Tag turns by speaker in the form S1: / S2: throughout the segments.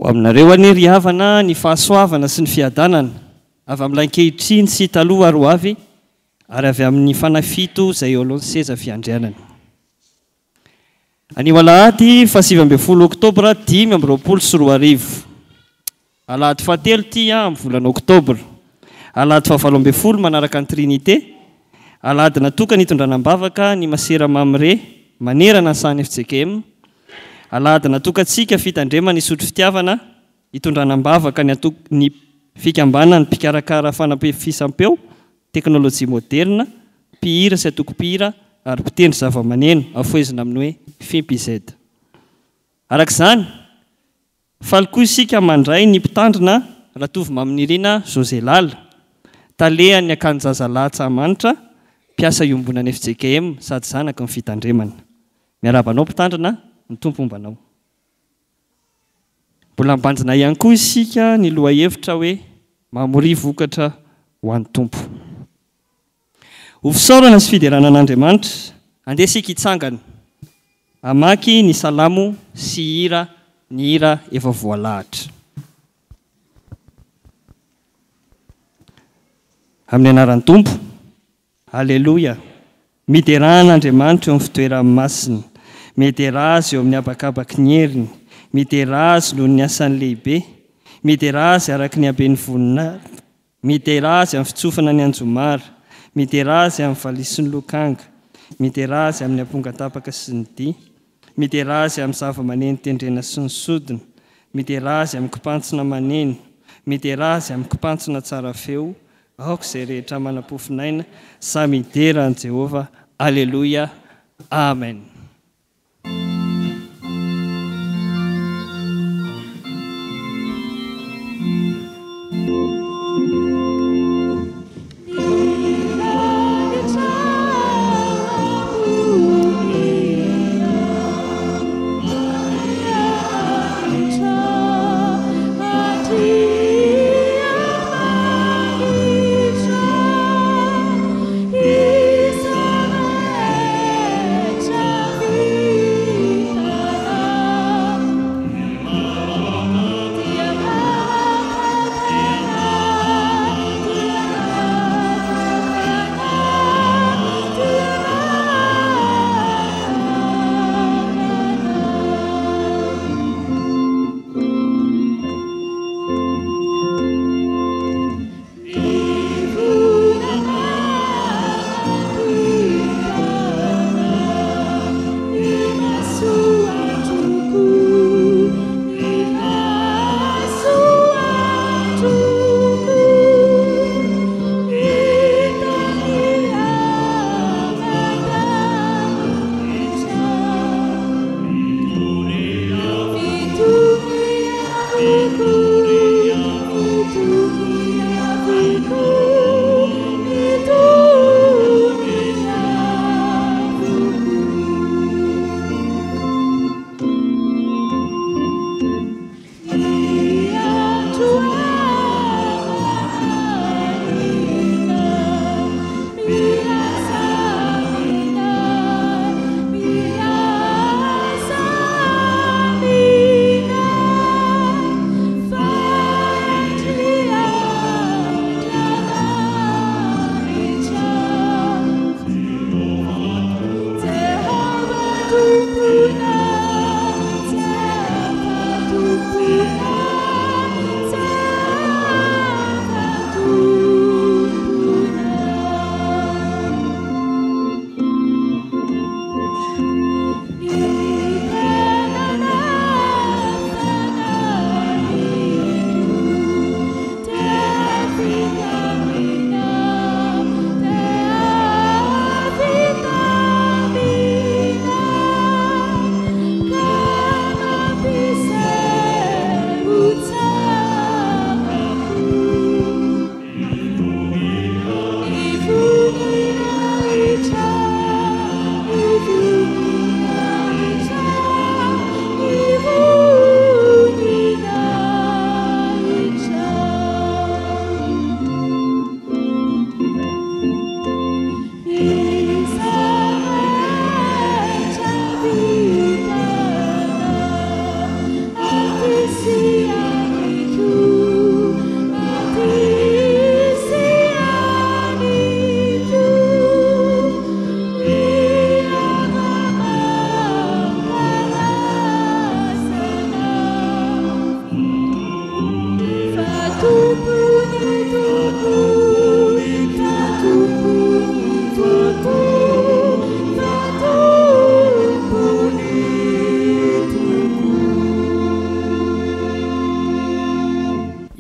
S1: Aminareo aniry havana ny fahasoavana sy ny fiadanana avy amin'ny lankehitriny sy taloha ary ho avy ary avy amin'ny fanafito izay eo alohan'ny seza fiandrianana. Anio alahady 7 oktobra 2024. Alahady fahatelo ity amin'ny volana oktobra. Alahady 17 manaraka ny Trinité. Alahady natokana hitondranam-bavaka ny Masera Mamre manerana ny sahany FJKM. Alahady natokantsika fitandremana ny sotro fitiavana hitondranam-bavaka ny fikambanana ny mpikarakara fanampefisam-peo teknôlôjia moderna mpihira sy atoko mpihira ary mpitendry zava-maneno afoezina amin'ny hoe FEMPIZ. Arak'izany faly koa isika mandray ny mpitandrina Ratovy Maminirina Joselala talehany akanjazalahatsamanitra mpiasa iombonany FJKM sady zanaka ny fitandremana. Miarabanao mpitandrina, ny tompo ombanao. Mbola mbanjina ihany koa isika ny lohahevitra hoe mamoria vokatra ho an'ny tompo. Ho fisaorana sy fiderana an'Andriamanitra, andeha isika hitsangana hamaky ny salamo sy hira ny hira efa voalahatra. Amin'ny anaran'ny tompo, Alleluia. Mideran'Andriamanitra eo amin'ny fitoerany masina. Midera azy eo amin'ny abakabaky ny heriny. Midera azy noho ny asany lehibe. Midera azy araka ny habeny voninahitra. Midera azy amin'ny fitsofana ny anjomara. Midera azy amin'ny valisy ny lokanga. Midera azy amin'ny ampongatapaka sy ny dia. Midera azy amin'ny zava-maneno tendrena sy ny sodina. Midera azy amin'ny kipantsina maneno. Midera azy amin'ny kipantsina tsara feo. Aoko izay rehetra manam-pofinaina. Sa midera an' Jehova. Alleluia. Amen.
S2: Isa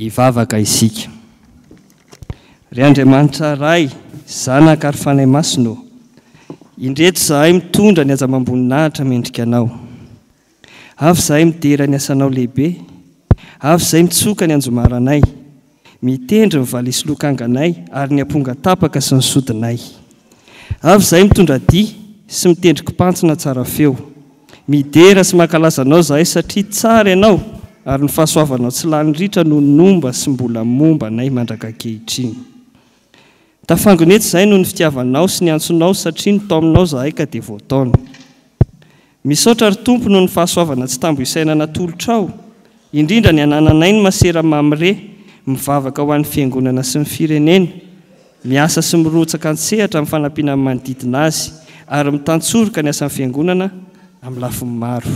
S1: hivavaka isika. Ry Andriamanitra ray, zanaka ary fanahy masino, indreto zahay mitondra ny aza-mamboninahitra mendrika anao. Avy zahay midera ny asanao lehibe, avy zahay mitsoka ny anjomaranay, mitendry ny valisy lokanganay ary ny amponga tapaka sy ny sodinay. Avy zahay mitondra dia sy mitendry kipantsina tsara feo, midera sy mankalaza anao zahay satria tsara ianao ary ny fahasoavanao tsy lany ritra no nomba sy mbola momba anay mandraka-kehitriny. Tafangoneto zahay noho ny fitiavanao sy ny antsonao satria ny tao aminao zahay ka dia voataona. Misaotra ry Tompo noho ny fahasoavana tsy tambo isaina natolotra ao, indrindra ny anananay ny masera mamire, mivavaka ho an'ny fiangonana sy ny firenena, miasa sy mirotsaka an-tsehatra amin'ny fanampiana amin'ny manodidina azy ary mitantsoroka ny asan'ny fiangonana amin'ny lafiny maro.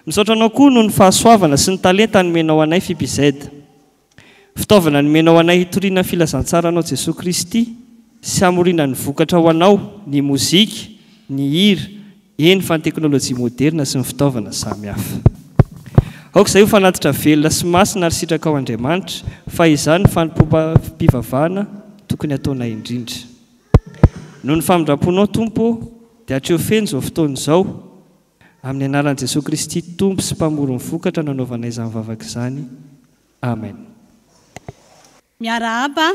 S1: Misaotra anao koa noho ny fahasoavana sy ny talenta nomenao anay fipizaida, fitaovana nomenao anay hitoriana filazantsara anao Jesosy Kristy sy hamoriana ny vokatra ho anao ny mozika, ny hira, eny fa ny teknôlôjia moderna sy ny fitaovana samihafa. Aoka izay ho fanatitra velona sy masina ary sitraka ao Andriamanitra, fa izany fanompoam-pivavahana tokony ataonay indrindra. Noho ny famindraponao Tompo, dia hatreo feno izao fotoana izao, amin'ny anaran'i Jesosy Kristy Tompo sy mpamoro ny vokatra nanaovanay izany vavaka izany. Amen.
S2: Miarahaba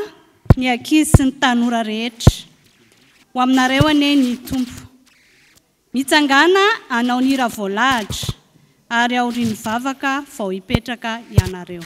S2: ny ankizy sy ny tanora rehetra, ho aminareo anie ny Tompo. Mitsangana anao ny hira voalahatra ary aorian'ny vavaka vao hipetraka ianareo.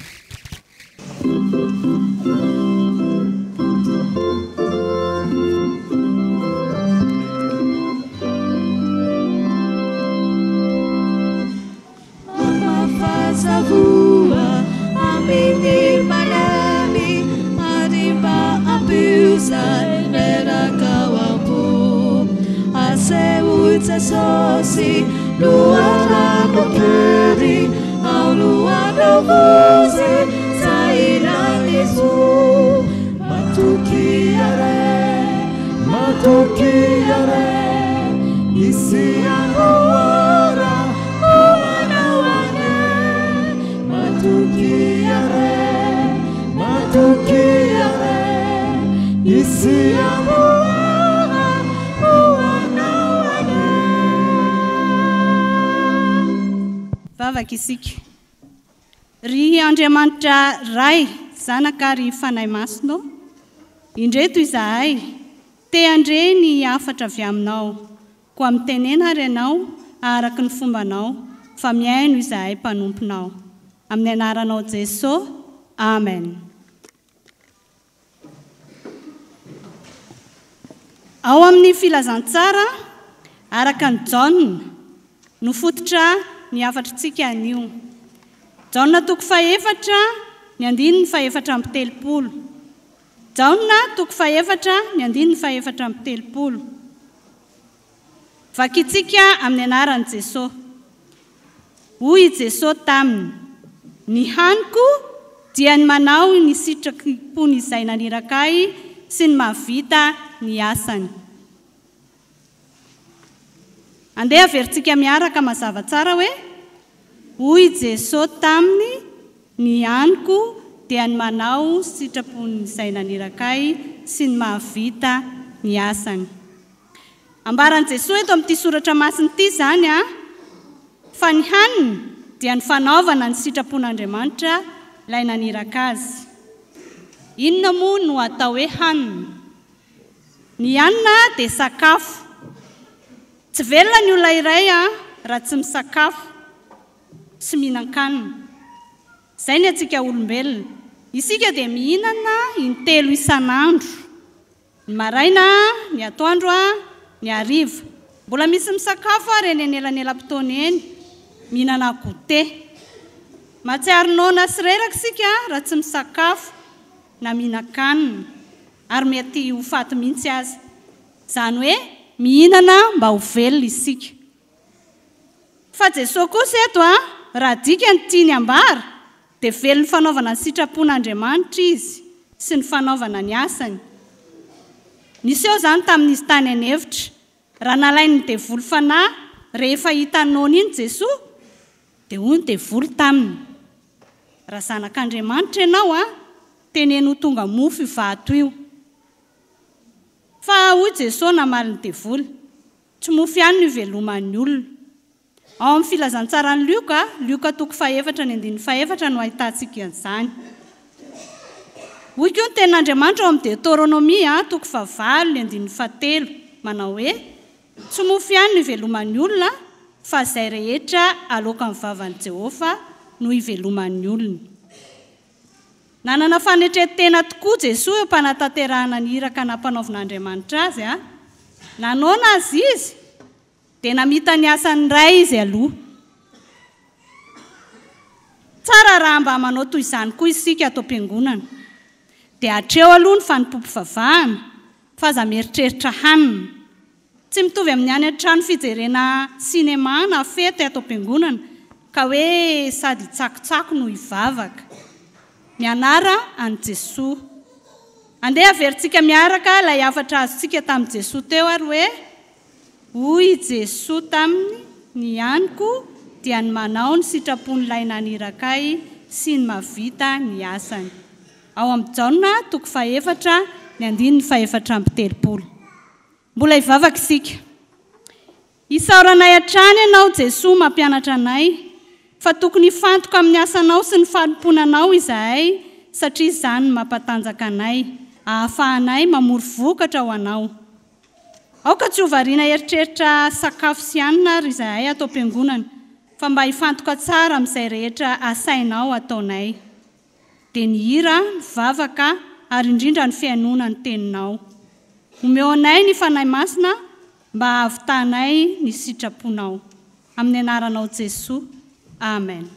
S3: Savua amini malami ariba abusa era kawampu aseu tsasosi luara bokeri au luara vozi saira lisu matukiare isi anuara matukiare isi amuana uanawane.
S2: Vavaka isika. Ry Andriamanitra ray, zanaka ry fanahy masino, indreto izahay te andre ny afatra avy aminao, koa mitenena ary ianao araka ny fombanao, fa miaino izahay mpanomponao. Amin'ny anaranao Jesosy, amen. Ao amin'ny filazantsara, araka ny Jaona, no fototra ny afatrantsika anio. Jaona toko faefatra, ny andininy faefatra amby telopolo. Jaona toko faefatra, ny andininy faefatra amby telopolo. Vakitsika amin'ny anaran'i Jesosy. Hoy Jesosy taminy, ny haniko dia ny manao ny sitrakim-pony izay nanirakay sy ny mahavita ny asany. Andeha averintsika miaraka mazava tsara hoe, hoy Jesosy taminy, ny haniko dia ny manao sitrakim-pony izay nanirakay sy ny mahavita ny asany. Ambaran'i Jesosy eto amin'ity soratra masina ity zany fa ny haniny dia ny fanaovana ny sitrapon'Andriamanitra ilay naniraka azy. Inona moa no atao hoe hanina? Ny hanina dia sakafo. Tsy velona ny olona iray raha tsy misakafo sy mihinan-kanina. Izay ny antsika olombelona. Isika dia mihinana in-telo isan'andro. Ny maraina, ny atoandro, ny hariva. Mbola misy misakafo ary eny anelanela-potoana eny. Mihinana goûter. Matsiaro noana sy reraka isika raha tsy misakafo na mihinan-kanina ary mety ho faty mihitsy aza. Izany hoe mihinana mba ho velona isika. Fa Jesosy kosa eto raha dika ny tiany ambara dia velony fanaovana ny sitrapon'Andriamanitra izy sy ny fanaovana ny asany. Niseho zany tamin'izy tany anevitra, raha nalainy ny devoly fanahy rehefa hitanona iny Jesosy dia hoy ny devoly taminy, raha zanak'Andriamanitra ianao teneno tonga mofo ivato io. Fa hoy Jesosy namaliny devoly, tsy mofo ihany no iveloman'ny olona. Ao amin'ny filazantsarany Lioka toko 4:4 no ahitantsika an'izany. Hoy koa ny tenin'Andriamanitra ao amin'ny Deutéronomie toko 5:7 manao hoe tsy mofo ihany no iveloman'ny olona fa izay rehetra aloka amin'ny vavan'i Jehovah no iveloman'ny olona. Nanana fanetretena tokoa Jesosy eo mpanatanterahana ny iraka nampanaovin'Andriamanitra azy. Nanaona azy izy dia namita ny asany ray izy aloha. Tsara raha mba manao toy izany koa isika ato am-piangonana. Dia hatreo aloha ny fanimpom-pivavahana fa aza mieritreritra hanina. Tsy mitovy amin'ny any an-trano fijerena sinema na fety ato am-piangonana ka hoe sady tsakotsako no hivavaka. Mianara an Jesosy. Andeha averintsika miaraka ilay hafatra azontsika tamin'i Jesosy teo ary hoe hoy Jesosy taminy, ny aniko dia ny manao ny sitrapon'ny lay nanirakay sy ny mavita ny asany. Ao amin'ny Jaona toko 4:4-7. Mbola hivavaka isika. Isaoranay hatrany ianao Jesosy mampianatra anay, fa tokony hifantoka amin'ny asanao sy ny fanomponanao izahay satria izany mampatanjaka anay, ahafahanay mamory vokatra ho anao. Aoka tsy ho variana eritreritra sakafo sy hanina ary izahay atao am-piangonana, fa mba hifantoka tsara amin'izay rehetra asainao ataonay. Dia ny hira, ny vavaka ary indrindra ny fiainona ny teninao. Omeo anay ny fanahy masina mba hahavitanay ny sitraponao. Amin'ny anaranao Jesosy. Amen.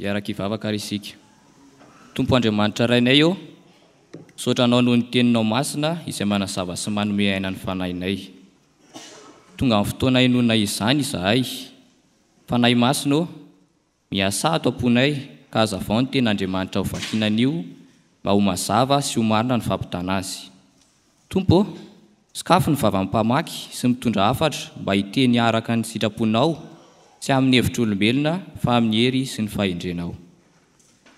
S4: Iaraka isika. Tompo Andriamanitra rainay eo, sotranao noho ny teninao masina izay manazava sy manome aina ny fanahinay. Tonga amin'ny fotoana inona izany izahay. Fanahy masina, miasa ato am-ponay ka hazavao ny ten'Andriamanitra ho vakinan'io mba ho mazava sy ho marina ny fampitana azy. Tompo, sakafo ny vavam-pamaky sy mitondra hafatra mba hiteny araka ny sitraponao, tsy amin'ny hevitr'olombelona fa amin'ny hery sy ny fahendrenao.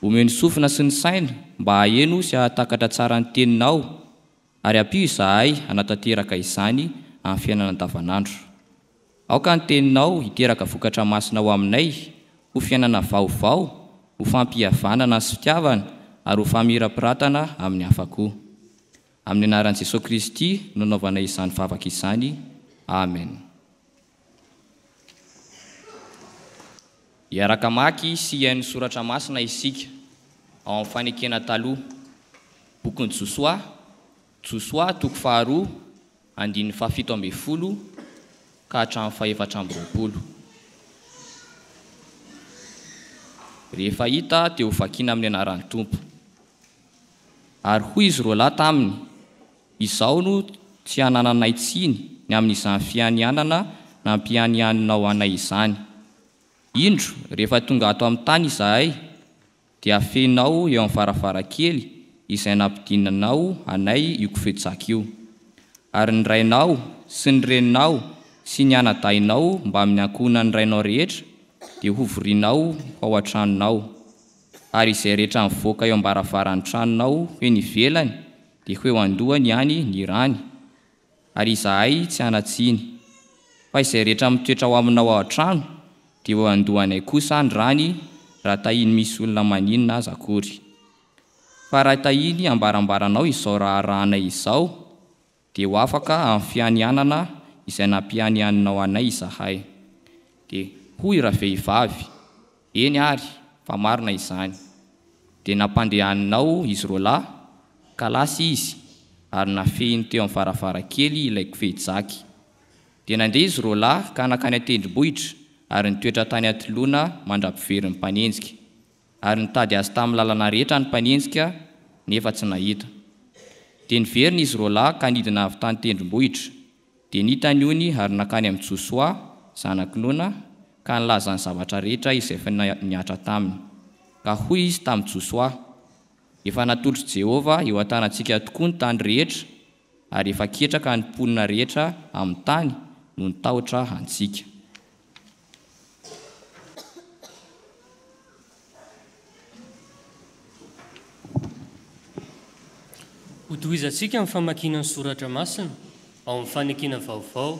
S4: Omeo ny sofina sy ny saina mba haheno sy hahatakatra tsara ny teninao, ary ampio izahay hanatanteraka izany amin'ny fiainana andavanandro. Aoka ny teninao hiteraka vokatra masina ho aminay, ho fiainana vaovao, ho fampihavanana sy fitiavana, ary ho famirapiratana amin'ny hafa-ko. Amin'ny anaran'i Jesosy Kristy no nanaovana izany vavaka izany. Amen. Iaraka maky sy iain'ny soratra masina isika ao amin'ny fanekena taloha. Bokin'i Josoa toko 4:7 ka hatramin'ny 4:20. Rehefa hita dia ho vakiana amin'ny anaran'ny Tompo. Ary hoy izy roa lahy taminy, izao no tsy hanananay tsiny ny amin'izany fianianana nampianianinao anay izany. Indro rehefa tonga ato amin'ny tany izahay dia afenao eo amin'ny varavarakely izay nampidinanao anay io kofetsaka io, ary ny rainao sy ny reninao sy ny anadahinao mba amin'ny ankohonany rainao rehetra dia hovorianao ao an-tranonao, ary izay rehetra mivoaka eo am-baravaran'ny tranonao eny ivelany dia ho eo andohany ihany ny rany, ary izahay tsy anatsiny, fa izay rehetra mitoetra ao aminao ao an-trano dia ho andohanay kosa ny rany raha tahiny misy olona maninona aza akory. Fa raha tahiny ambarambaranao izao raharanay izao dia ho afaka amin'ny fianianana izay nampianianinao anay izahay. Dia hoy ravehivavy, eny ary fa marina izany. Dia nampandehaninao izy roa lahy ka lasy izy, ary nafehiny teo amin'ny varavarakely ilay kofejaky. Dia nandeha izy roa lahy ka nakany an-tendrombohitra ary nitoetra tany Antiloana mandra-pivery ny mpanenjika, ary nitady azy tamin'ny lalana rehetra ny mpanenjika nefa tsy nahita. Dia niverina izy roa lahy ka nidina avy tany tendrombohitra, dia nitany ony ary nakany amin'ny Josoa zanaky Nona ka nilaza ny zavatra rehetra izay efa niatra taminy. Ka hoy izy tamin'ny Josoa, efa natolotry Jehova eo an-tanantsika tokoa ny tany rehetra, ary efa ketraka ny mponina rehetra amin'ny tany no nitahotra antsika.
S5: Hotohizantsika amin'ny famakiana ny soratra masina ao amin'ny fanekena vaovao.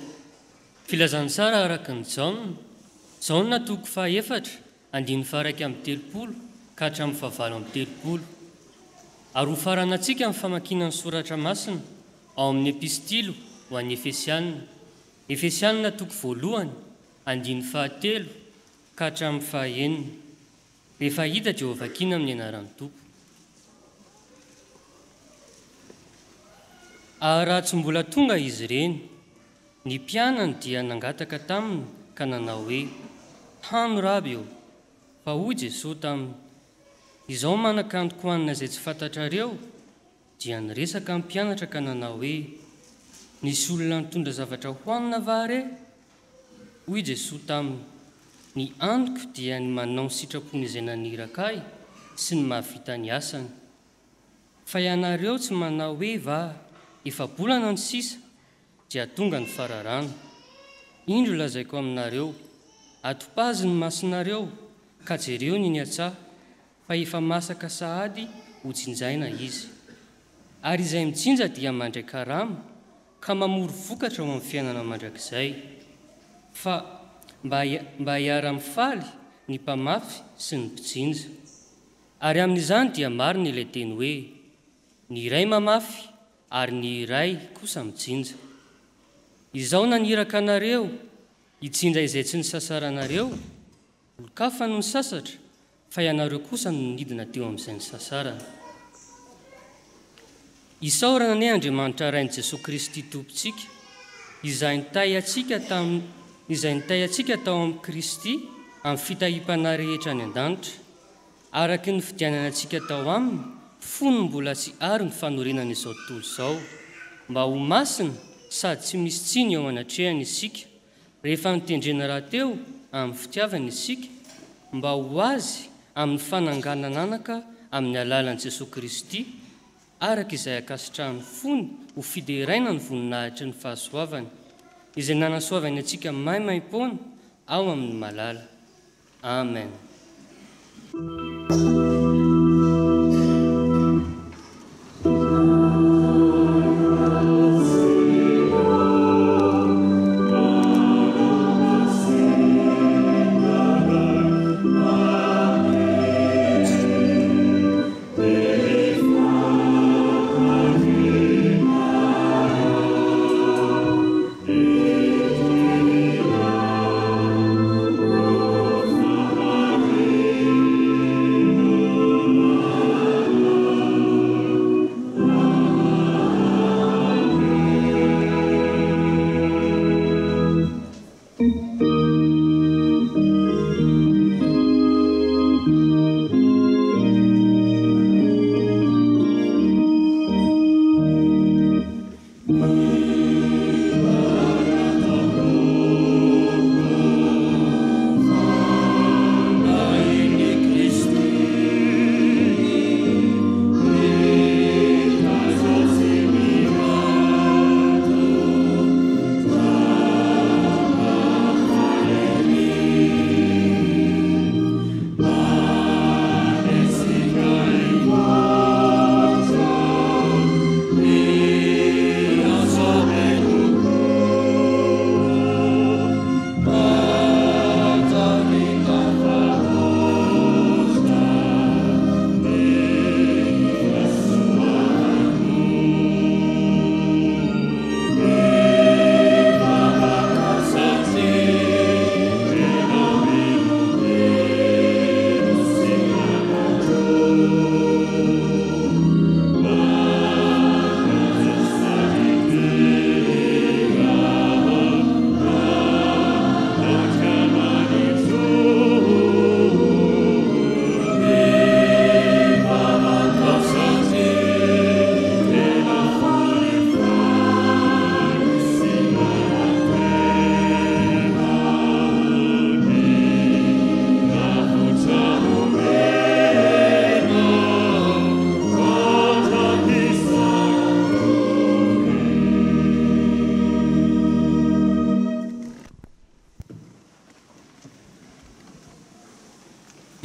S5: Filazany tsara araka ny Jaona toko 4 andiny faraiky amin'ny 30 ka hatramin'ny 7 ary ho faranantsika amin'ny famakiana ny soratra masina ao amin'ny epistilo ho an'ny Efesianina toko 1 andiny 7 ka hatramin'ny 9. Rehefa hita dia ho vakiana amin'ny anaran'ny Tompo. Raha tsy mbola tonga izy ireny, ny mpianany dia nangataka taminy ka nanao hoe, hano raby eo, fa hoy Jesosy taminy, izao manakandoko hanina izay tsy fantatrareo, dia niresaka amin'ny mpianatra ka nanao hoe, nisy olona nitondra zavatra hohanina va re? Hoy Jesosy taminy, ny anoko dia ny manao ny sitrapony izay naniraka ahy sy ny mahavita ny asany. Fa ianareo tsy manao hoe va, efa bolana ny sisa, dia tonga ny fararano. Indro lazaiko aminareo, atopazy ny masonareo, ka jereo ny atsah, fa efa masaka sahady ho tsinjaina izy. Ary izay mitsinja dia mandray karama, ka mamoro vokatra ao amin'ny fiainana mandrakizay. Fa mba hiara-mifaly ny mpamafy sy ny mpitsinja. Ary amin'izany dia marina ilay teny hoe, ny iray mamafy, ary ny iray kosa mitsinja. Izao naniraka anareo, hitsinja izay tsy nisasaranareo, olon-kafa no nisasatra, fa ianareo kosa no nidina teo amin'izay nisasarana. Isaorana ny Andriamanitra rain'i Jesosy Kristy Tompontsika, izay nitay antsika tao amin'ny Kristy amin'ny fitahipana rehetra any an-danitra, araky ny fidianana antsika tao aminy, fony mbola tsy ary ny fanorenana izao tontolo izao, mba ho masina sady tsy misy tsiny eo anatrehany isika, rehefa nitendrena raha teo amin'ny fitiavana isika, mba ho azy amin'ny fananganana anaka amin'ny alalan'i Jesosy Kristy, araka izay akasitrahany fony ho fideraina ny voninahitry ny fahasoavany, izay nanasoavany antsika maimaim-poana ao amin'ny malala. Amen.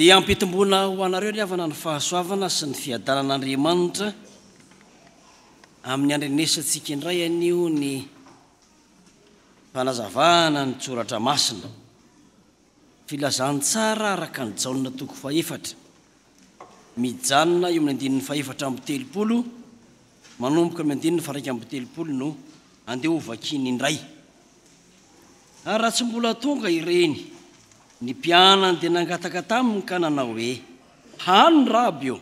S6: dia ampitombona ho anareo ny avana ny fahasoavana sy ny fiadaran'Andriamanitra amin'ny andrenesantsika indray anio ny fanazavana ny tsoratra masina filazany tsara araka ny jaonina toko faefatra mijanona eo amin'ny andininy faefatra amby telopolo manomboka amin'ny andininy faraika amby telopolo no andeha hovakiny indray ary raha tsy mbola tonga ireny ny mpianany dia nangataka taminy ka nanao hoe hany raby eo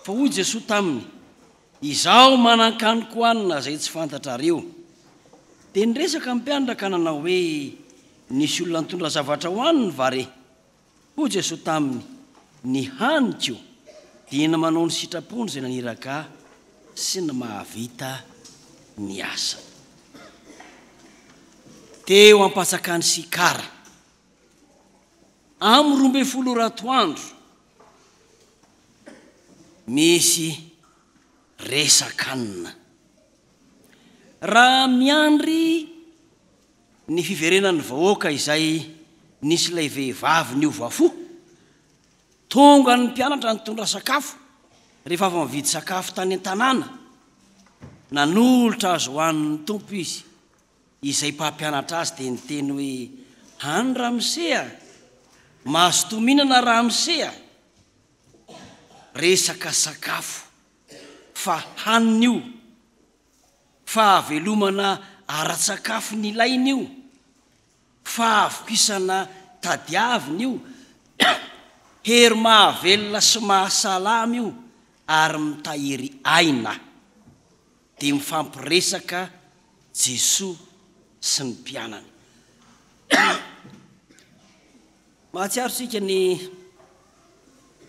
S6: fa hoy Jesoa taminy izaho manan-kaniko hanina zay tsy fantatrareo dia niresaka mpianatra ka nanao hoe nisy olona nitondra zavatra ho haniny vare hoy Jesoa taminy ny haniko dia na manao ny sitrapony zay naniraka sy ny mahavita ny asa teo ampatsaka ny sikara amin'ny 12 ratoandro misy resakanina raha miandry ny fiverenan'ny vahoaka izay nisy ilay vehivavy ny ovafo tonga ny mpianatra nitondra sakafo rehefa avy mividy sakafo tany an-tanàna nanolotra azo hoan'ny tompo izy izay mpampianatra azy dia niteny hoe hany Ramsea mahazo tominana Ramsea resaka sakafo fa hanina io fa velomana ara-tsakafo ny ilainy io fa avokisana tadiaviny io hery mahavelona sy mahasalama io ary mitahiry aina dia mifampiresaka Jesoa sy ny mpianany mahatsiaro sika ny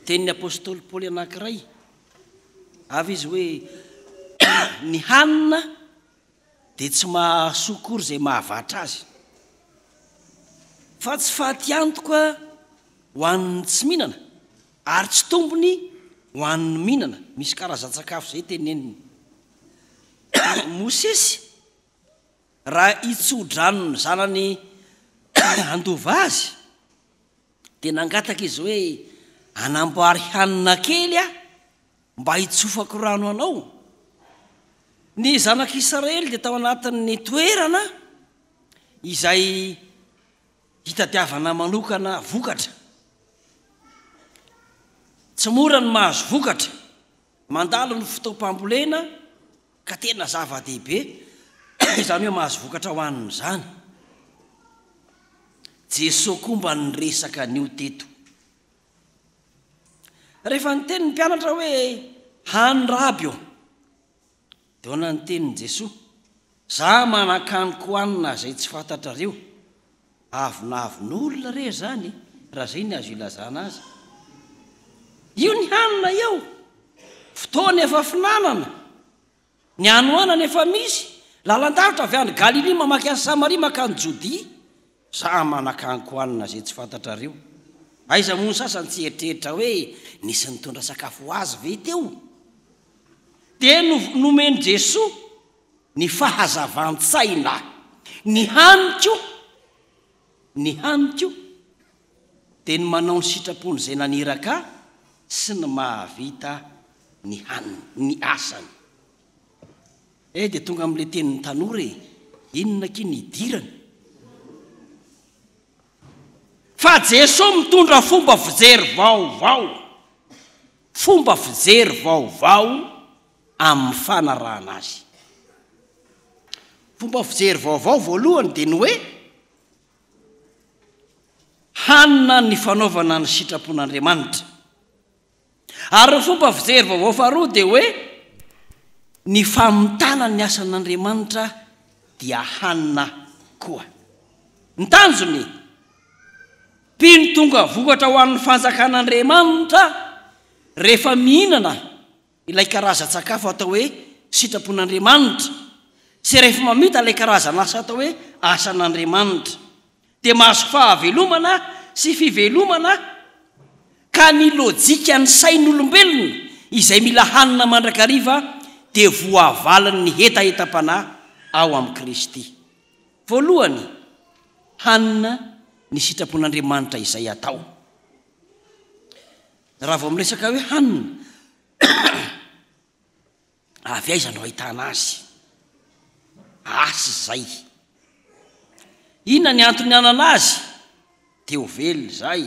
S6: tenin'ny apôstôly Paoly anankiray avy izy hoe ny hanina dia tsy mahasokory zay mahavatra azy fa tsy fahatiantoka ho an'ny tsy mihinana ary tsy tombony ho an'ny mihinana misy karazan-tsakafo zay teneniny Mosesy raha itsodranony zanany andova azy dia nangataka izy hoe anamboary hanina kely mba hitsofako rano anao ny zanak'Israely dia tao anatin'ny toerana izay hitadiavana manokana vokatra tsy mora ny mahazo vokatra mandalo ny fotoam-pambolena ka tena zava-dehibe izany hoe mahazo vokatra ho aniny zany Jesoa koa mba niresaka an'io teto rehefa niteny ny mpianatra hoe hany raby eo dia ona nitenin'i Jesoa za manan-kaniko hanina zay tsy fantatrareo avinavin'olona re zany raha zay ny azo ilazana azy io ny hanina eo fotoana efa finanana ny anoanana efa misy lalan-davitra avy any Galilea mamaky any Samaria makany Jodia za manan-kaniko hanina zay tsy fantatrareo aiza moa ny sasany tsy eritreritra hoe nisy nitondra sakafo ho azy ve teo dia nomeny Jesoa ny fahazavan-tsaina ny haniko dia ny manao ny sitrapony zay naniraka sy ny mahavita ny haniny ny asany dia tonga amin'ilay tenin'ny tanora inona kiny idirany fa Jesoa mitondra fomba fijery vaovao amin'ny fanarahana azy fomba fijery vaovao voalohany dia ny hoe hanina ny fanaovana ny sitrapon'Andriamanitra ary ny fomba fijery vaovao faharoa dia hoe ny famitana ny asan'Andriamanitra dia hanina koa ny tanjony mpino tonga vokatra ho an'ny fanjakan'Andriamanitra rehefa mihinana ilay karazan-tsakafo atao hoe sitrapon'Andriamanitra sy rehefa mamita ilay karazana asa atao hoe asan'Andriamanitra dia mahazo fahavelomana sy fivelomana ka ny lojika ny sain'olombelona izay mila hanina mandrakariva dia voavalany ny hetaheta-panahy ao amin'ny Kristy voalohany hanina ny sitrapon'Andriamanitra izay atao raha vao miresaka hoe hanina avy aiza no ahitana azy asy zay inona ny antony anana azy teo velona zay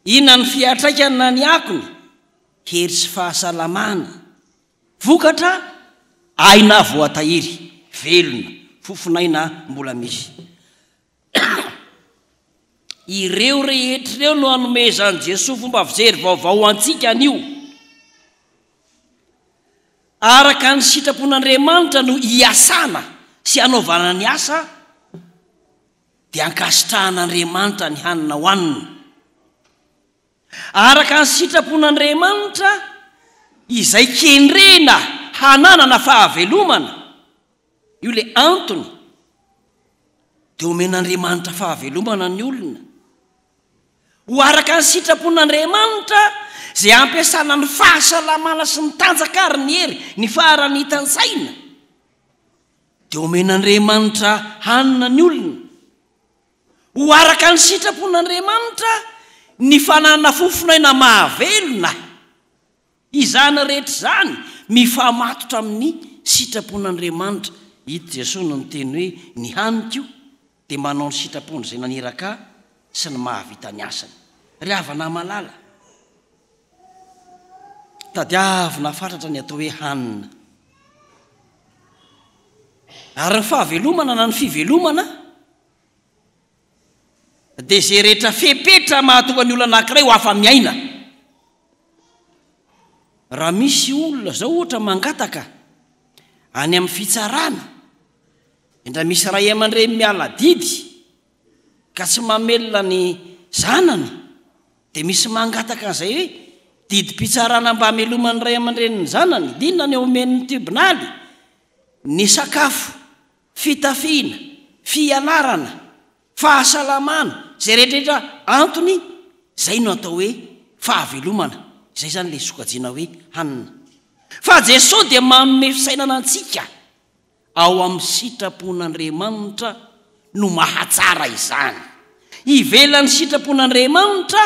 S6: inona ny fiatraikana ny akony hery sy fahasalamana vokatra aina voatahiry velona fofinaina mbola misy ireo rehetrareo no anomezany Jesosy fomba fijery vaovao antsika anio araka ny sitrapon'Andriamanitra no iasana sy anaovana ny asa dia ankasitrahan'Andriamanitra ny hanina hohanina araka ny sitrapon'Andriamanitra izay kendrena hananana fahavelomana io le antony dia omen'Andriamanitra fahavelomana ny olona ho araka ny sitrapon'Andriamanitra zay ampiasana ny fahasalamana sy ny tanjakary ny hery ny farany hitan-tsaina dia omen'Andriamanitra hanina ny olona ho araka ny sitrapon'Andriamanitra ny fanana fofinaina mahavelona izany rehetra zany mifamatotra amin'ny sitrapon'Andriamanitra hita Jesosy no miteny hoe ny haniko dia manao ny sitrapony izay naniraka sy ny mahavita ny asany ry havana malala tadiavina fatratra ny atao hoe hanina ary ny fahavelomana na ny fivelomana dia zay rehetra fepetra mahatonga ny olona anankiray ho afa miaina raha misy olona zao ohatra mangataka any amin'ny fitsarana indra misy ray aman-dreny miala didy ka tsy mamelona ny zanany dia misy mangataka an'izay hoe didim-pitsarana mba hameloman'ny ray aman-dreny ny zanany dinona ny omen'ny tribinaly ny sakafo fitafiana fianarana fahasalamana zay rehetrarehetra antony zay no atao hoe fahavelomana zay zany le sokajiana hoe hanina fa Jesosy dia manome fisainana antsika ao amin'ny sitrapon'Andriamanitra no mahatsara izany ivelan'ny sitrapon'Andriamanitra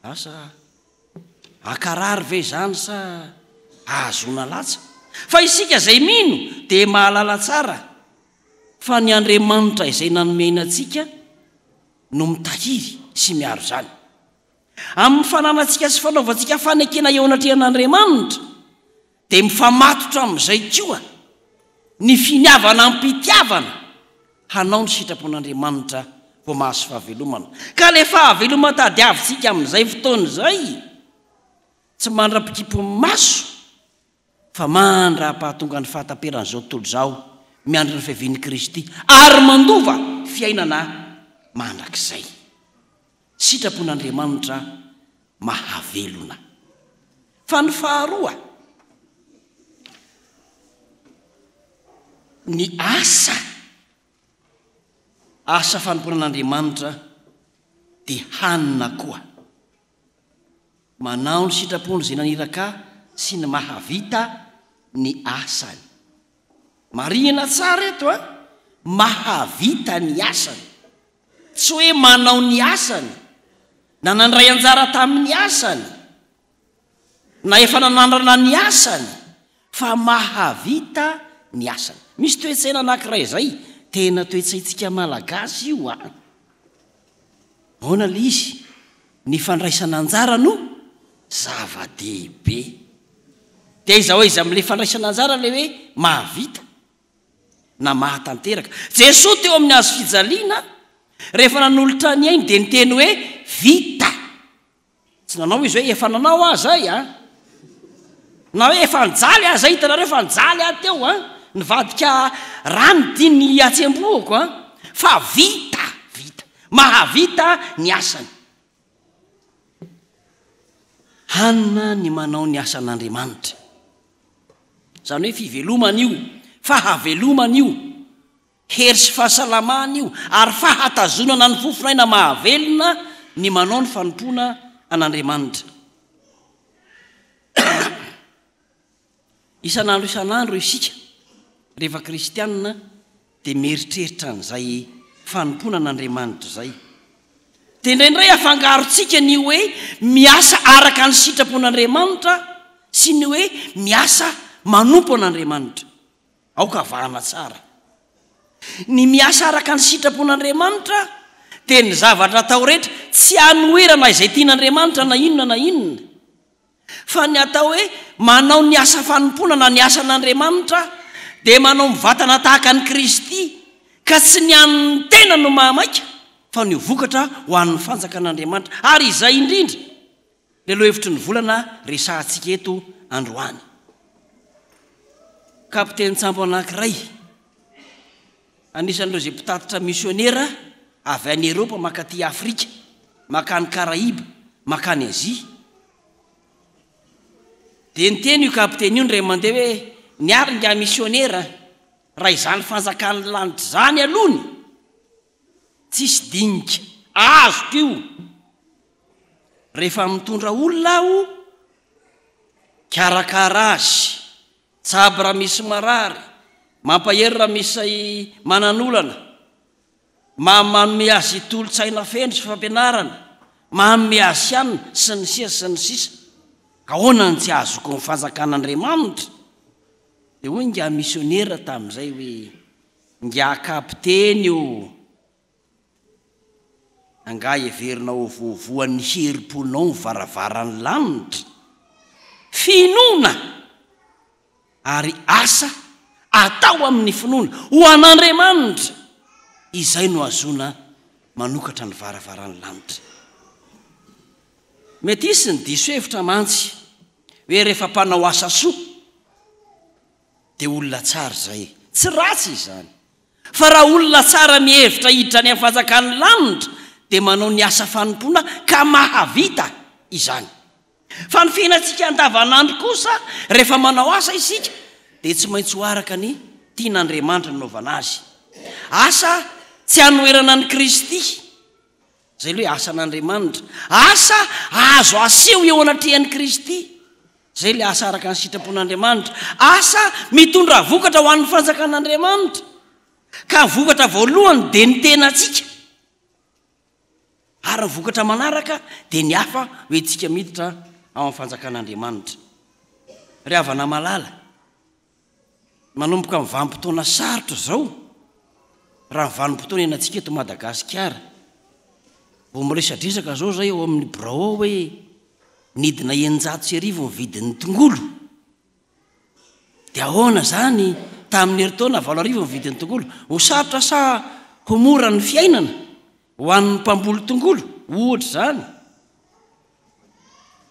S6: asa akarary ve zany sa ahazona latsa fa isika zay mino dia mahalala tsara fa ny Andriamanitra izay nanomena antsika no mitahiry sy miaro zany amin'ny fananantsika sy fanaovantsika fanekena eo anatrehan'Andriamanitra dia mifamatotra amin'izay koa ny finiavana ampitiavana hanao ny sitrapon'Andriamanitra vao mahazo fahavelomana ka le fahavelomana tadiavintsika amin'izay fotoana izay tsy mandra-pikipon'ny maso fa mandra-pahatonga ny fahataperan'izao tontolo izao miandry ny fiavian'i Kristy ary mandova fiainana mandrakizay sitrapon'Andriamanitra mahavelona fa ny faharoa ny asa fanomponan'Andriamanitra dia hanina koa manao ny sitrapony izay naniraka sy ny mahavita ny asany marihana tsara eto mahavita ny asany tsy hoe manao ny asany na nandray anjara tamin'ny asany na efa nanandrana ny asany fa mahavita ny asany misy toetsaina anankiray zay tena toetsaintsika malagasy io ahoana le izy ny fandraisana anjara no zava-dehibe dia iza hoe izy amin'le fandraisana anjara le hoe mahavita na mahatanteraka Jesosy teo amin'ny azo fijaliana rehefa nanolotra ny ainy dia niteny hoe vita tsy nanao izy hoe efa nanao azay na hoe efa nijaly aza hitanareo efa nijaly teo nivadika rano dia ny atsemboako fa vita mahavita ny asany hanina ny manao ny asan'Andriamanitra zany hoe fivelomana io fahavelomana io hery sy fahasalamana io ary fahatazonana ny fofinaina mahavelona ny manao ny fanompona an'Andriamanitra isan'andro isika rehefa kristianina dia mieritreritra n'izay fanompona an'Andriamanitra zay dia indraindray afangarontsika ny hoe miasa araka ny sitrapon'Andriamanitra sy ny hoe miasa manompo an'Andriamanitra. Aoka vahana tsara. Ny miasa araka ny sitrapon'Andriamanitra dia ny zavatra atao rehetra tsy anoerana izay tian'Andriamanitra na inona na inona, fa ny atao hoe manao ny asa fanompona na ny asan'Andriamanitra dia manao mivatana tahaka ny Kristy, ka tsy ny an'ny tena no mahamaika fa ny vokatra ho an'ny fanjakan'Andriamanitra. Ary izay indrindra le lo hevitry ny volana resahantsika eto androany. Kapiteny Tsambo anankiray, anisan'ireo izay mpitatitra misionera avy any Eropa makaty Afrika, makany Karaiba, makany Azia. Dia niteny io kapiteny io ndray mandeha hoe niary nga misionera raha izany fanjakan'ny lanitra zany alohany tsisy dinika azoko io. Rehefa mitondra olona aho karakara azy, tsabo raha misy marary, mampahery raha misy mananolana, manome azy tolo-tsaina feno sy fampianarana, manome azy ihany sy ny sisa sy ny sisa. Ka ahoana ny tsy azoko ny fanjakan'Andriamanitra? Dia hoy nga misionera tamin'izay hoe nga kapiteny io anga everinao voavoan'ny herim-ponao ny varavaran'ny lanitra, finoana ary asa atao amin'ny finoana ho an'Andriamanitra, izay no azona manokatra ny varavaran'ny lanitra. Mety isy ny diso hevitra mantsy hoe rehefa mpanao asa soa dia olona tsara zay. Tsy ratsy izany, fa raha olona tsara mihevitra hiditra ny amin'ny fanjakan'ny lanitra dia manao ny asa fanompona ka mahavita izany. Fa ny fiainantsika andavanandro kosa rehefa manao asa isika dia tsy maintsy ho araka ny tian'Andriamanitra nanaovana azy. Asa tsy anoerana ny Kristy, zay hoe asan'Andriamanitra. Asa azo aseho eo anatrehan'ny Kristy, zay le asa araka ny sitrapon'Andriamanitra. Asa mitondra vokatra ho an'ny fanjakan'Andriamanitra, ka vokatra voalohany dia ny tenantsika, ary ny vokatra manaraka dia ny hafa hoentsika miditra ao amin'ny fanjakan'Andriamanitra. Ry havana malala, manomboka mivanim-potoana sarotra zao, raha mivanim-potoana enantsika eto Madagasikara, vao miresadresaka zao zay eo amin'ny birao hoe nidina 900 ny vidin'ny tongolo. Dia ahoana zany tamin'ny herintaona 7 ny vidin'ny tongolo? Ho sarotra sa ho mora ny fiainana ho an'ny mpamboly tongolo? Ohatra zany.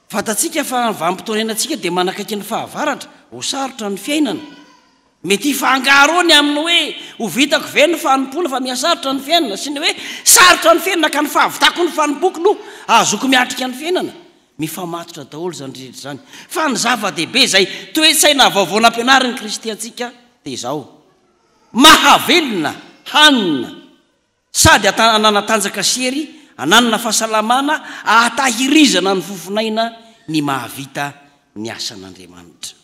S6: Fantatsika fa vanim-potoana enantsika dia manakaiky ny fahavaratra, ho sarotra ny fiainana. Mety fangaro ny amin'ny hoe ho vitako ve ny fanompona fa mihasarotra ny fiainana, sy ny hoe sarotra ny fiainana ka ny fahavitako ny fanompoko no azoko miatrika ny fiainana. Mifamatotra daholo zany rehetra zany. Fa ny zava-dehibe zay toe-tsaina vaovao nampianarin'ny Kristy antsika dia izao: mahavelona hanina, sady ananatanjaka sery, ananana fahasalamana, ahatahirizana ny fofinaina ny mahavita ny asan'Andriamanitra.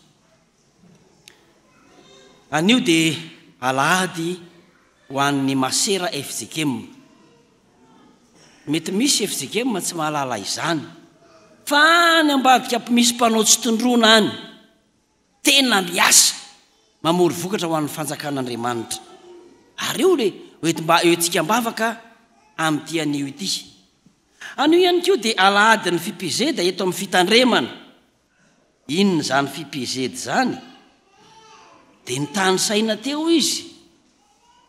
S6: Anio dia alahady ho an'ny masera FJKM. Mety misy FJKM tsy mahalala izany, fa ny ambadika misy mpanao tsy tondrona any tena miasa mamory vokatra ho an'ny fanjakan'Andriamanitra. Ary io le hoentsika mbavaka amin'ity anio ity. Anio ihany koa dia alahady ny fipizeda eto amin'ny fitandremana. Inona zany fipizedy zany? Dia ny tany saina teo izy,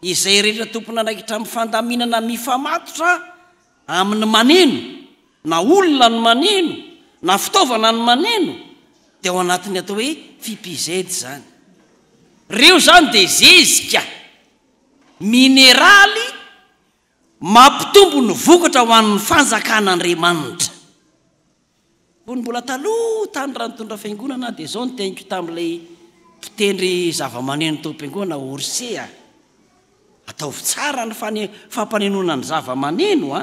S6: izay rehetra tompona andraikitra amin'ny fandaminana mifamatotra amin'ny maneno, na olona ny maneno, na fitaovana ny maneno, dia ao anatiny atao hoe fipizedy zany. Reo zany dia zezika mineraly mampitombo ny vokatra ho an'ny fanjakan'Andriamanitra. Fony mbola taloha tany raha nitondra fiangonana dia zao ny teniko tamin'ilay mpitendry zava-maneno tao am-piangonana Orsea. Ataovy tsara ny fampanenona ny zava-maneno a.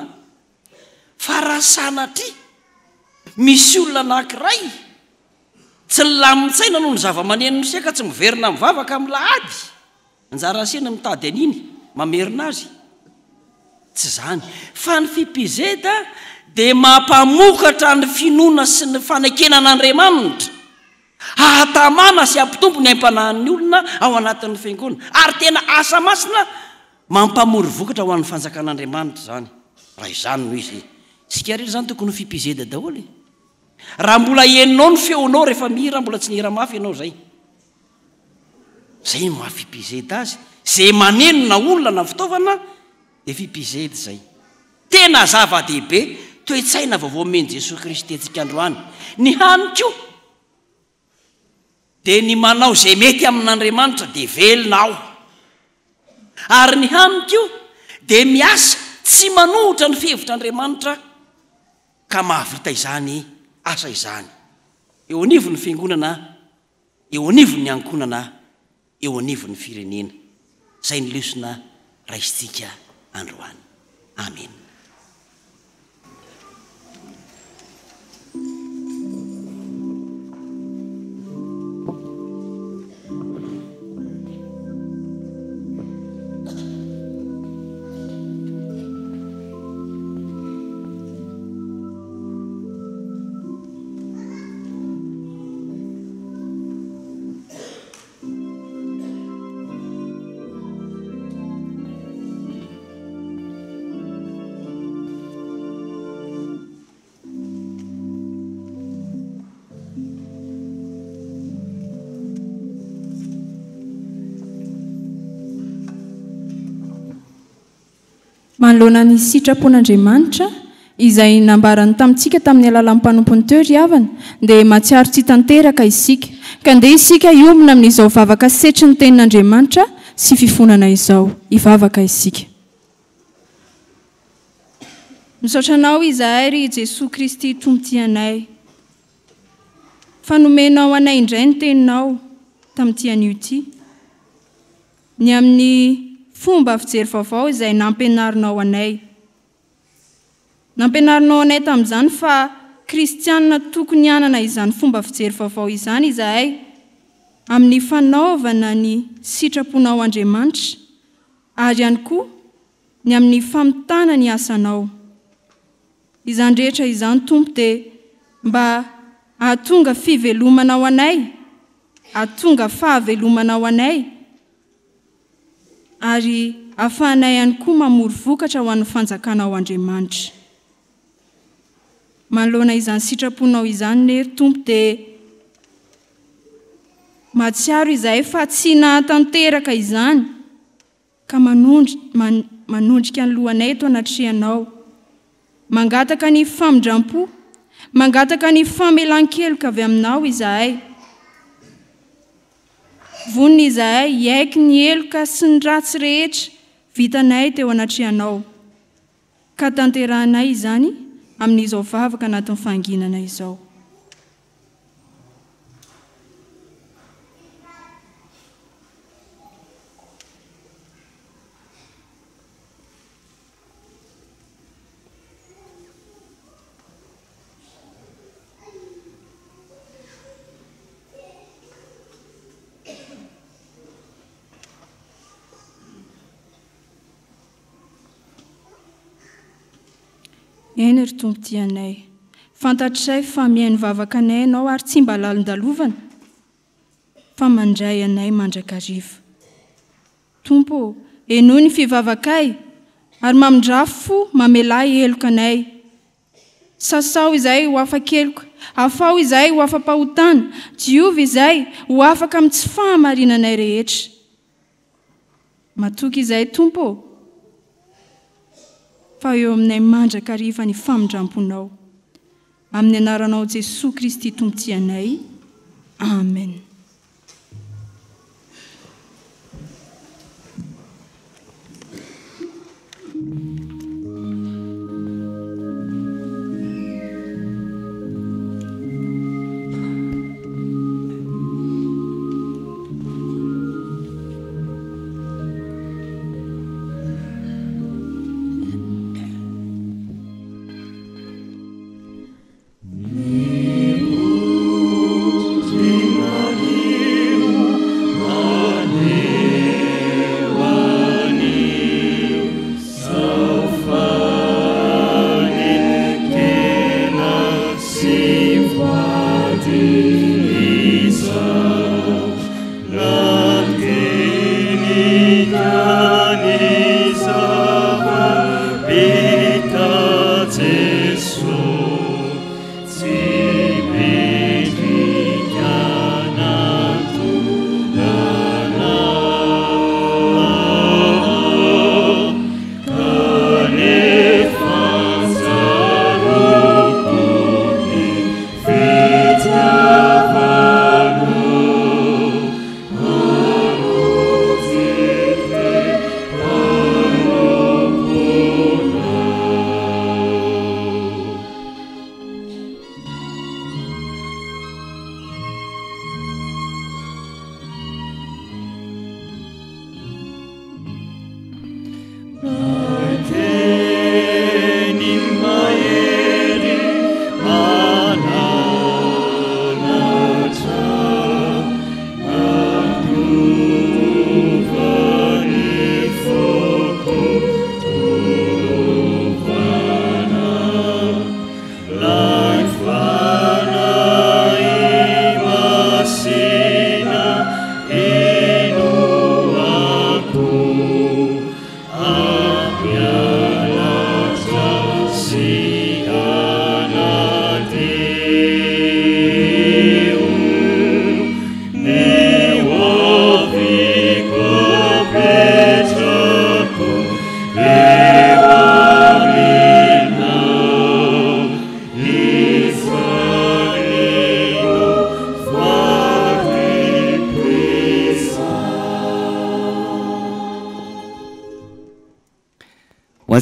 S6: Fa raha sanatry misy olona anankiray tsy lamin-tsaina noho ny zava-maneno ny seka, tsy miverina mivavaka amin'ny lahady, anjara asena mitady an'iny mamerina azy, tsy zany fa ny fipizeda dia mampamokatra ny finoana sy ny fanakenan'Andriamanitra ahatamana sy ampitombo ny aim-panahin'ny olona ao anatin'ny fiangonana ary tena asa masina mampamory vokatra ho an'ny fanjakan'Andriamanitra zany raha izany no izy sika rery zany tokony fipizeda daholo raha mbola eninao ny feonao rehefa mihira mbola tsy nihira mafy ianao zay mahafipizeda azy zay manenona olona na fitaovana dia fipizedy zay tena zava-dehibe toe-tsaina vaovao meny Jesosy Kristy antsika androany ny haniko dia ny manao zay mety amin'Andriamanitra dia velona ao ary ny haniko dia miasa tsy manohitra ny fevitr'Andriamanitra ka mahavita izany asa izany eo anivon'ny fiangonana eo anivon'ny ankonana eo anivon'ny firenena zay ny lesona raisitsika androany amen.
S7: Manoloana ny sitrapon'Andriamanitra izay nambarany tamintsika tamin'ny alalan'ny mpanompony teo ry havana dia matsiaro tsy tanteraka isika ka ndeha isika iomina amin'izao vavaka setry ny tenin'Andriamanitra sy fifonana izao ivavaka isika. Misaotra anao izahay ry Jesosy Kristy tompoty anay fanomenao anay indray ny teninao tamin'ity anio ity ny amin'ny fomba fijery vaovao izay nampianarinao anay tamin'izany fa kristianina tokony hanana izany fomba fijery vaovao izany izahay amin'ny fanaovana ny sitraponao Andriamanitra ary ihany koa ny amin'ny famitana ny asanao izany rehetra izany tompo dia mba ahatonga fivelomanao anay ahatonga fahavelomanao anay ary ahafahanay ihany koa mamory vokatra ho an'ny fanjakanao Andriamanitra. Manoloana izany sitraponao izany nery tompo dia matsiaro izahay fa tsy nahatanteraka izany ka manondrika ny lohanay eto anatrehanao mangataka ny famindrampo mangataka ny famelan-keloka avy aminao izahay vonina izahay iaiky ny eloka sy ny ratsy rehetra vitanay teo anatrehanao ka tanterahanay izany amin'izao vavaka anatin'ny fanginana izao. Eny ry tompoty anay fantatray fa mihaino vavaka anay ianao ary tsy mba lalondalovana fa mandray anay mandrakariva. Tompo enoy ny fivavakay ary mamindrafo mamelay eloka anay sasao izay ho afa-keloka afao izay ho afa-pahotana diovy izay ho afaka amin'ny tsy fahamarinanay rehetra matoky izay tompo fa eo aminay mandrakariva ny famindramponao amin'ny anaranao Jesosy Kristy tompoty anay amen.
S3: Ni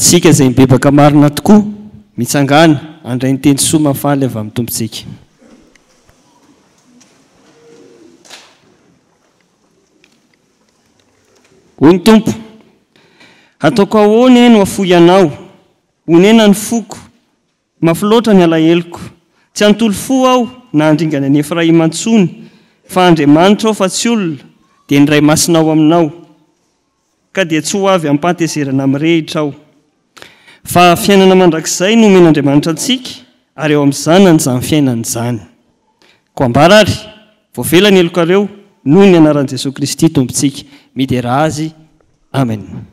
S1: atsika izay mibebaka marina tokoa mitsangana andray ny teny soa mafaly avy amin'ny tompontsika. Hoy ny tompo, ataoko ahoana no afoy anao, honena ny foko, mafy loatra ny alaheloko, tsy antolo fo aho na andringana ny Efraima antsony, fa Andriamanitra aho fa tsy olona, dia ny ray masinao aminao, ka dia tsy ho avy ampatezerana mirehitra aho. Fa fiainana mandrakizay no omen'Andriamanitra antsika, ary eo amin'izany an'izany fiainana izany. Ko ambarary, voavela ny elokareo, noho ny anaran'i Jesosy Kristy tompontsika, midera azy. Amen.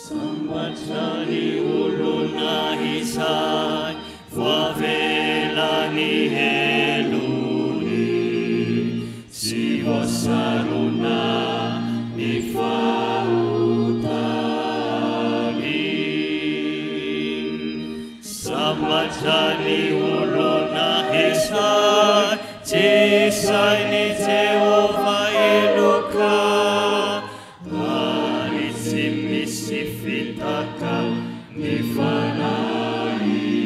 S3: Sambatrany olona izay voavela ny helony, sy voasarona ny fahotany. Sambatrany olona izay Jesainy Jehova eloka, ary tsy misy fitaka ny fanahiny.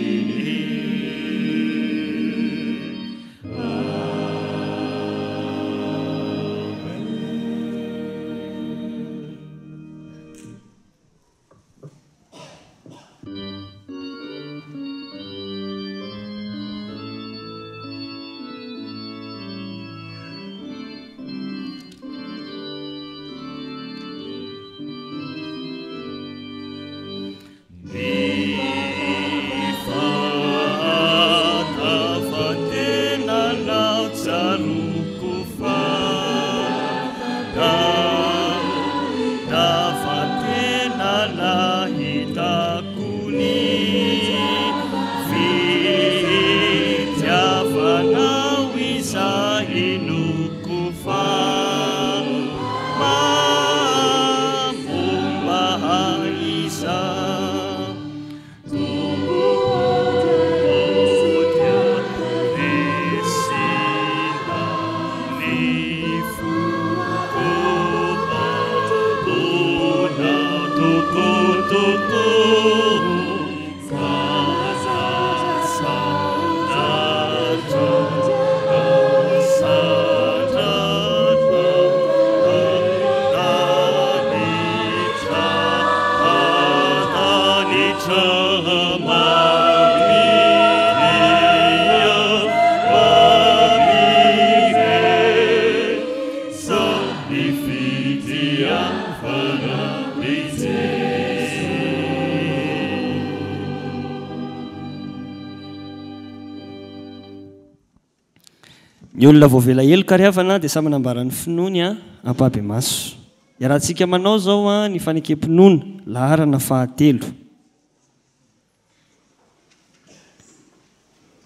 S1: Ny olona voavela heloka ry havana dia samy nambarany finoany ampabe maso. Iarahantsika manao zao ny fanekempinoana laharana fahatelo.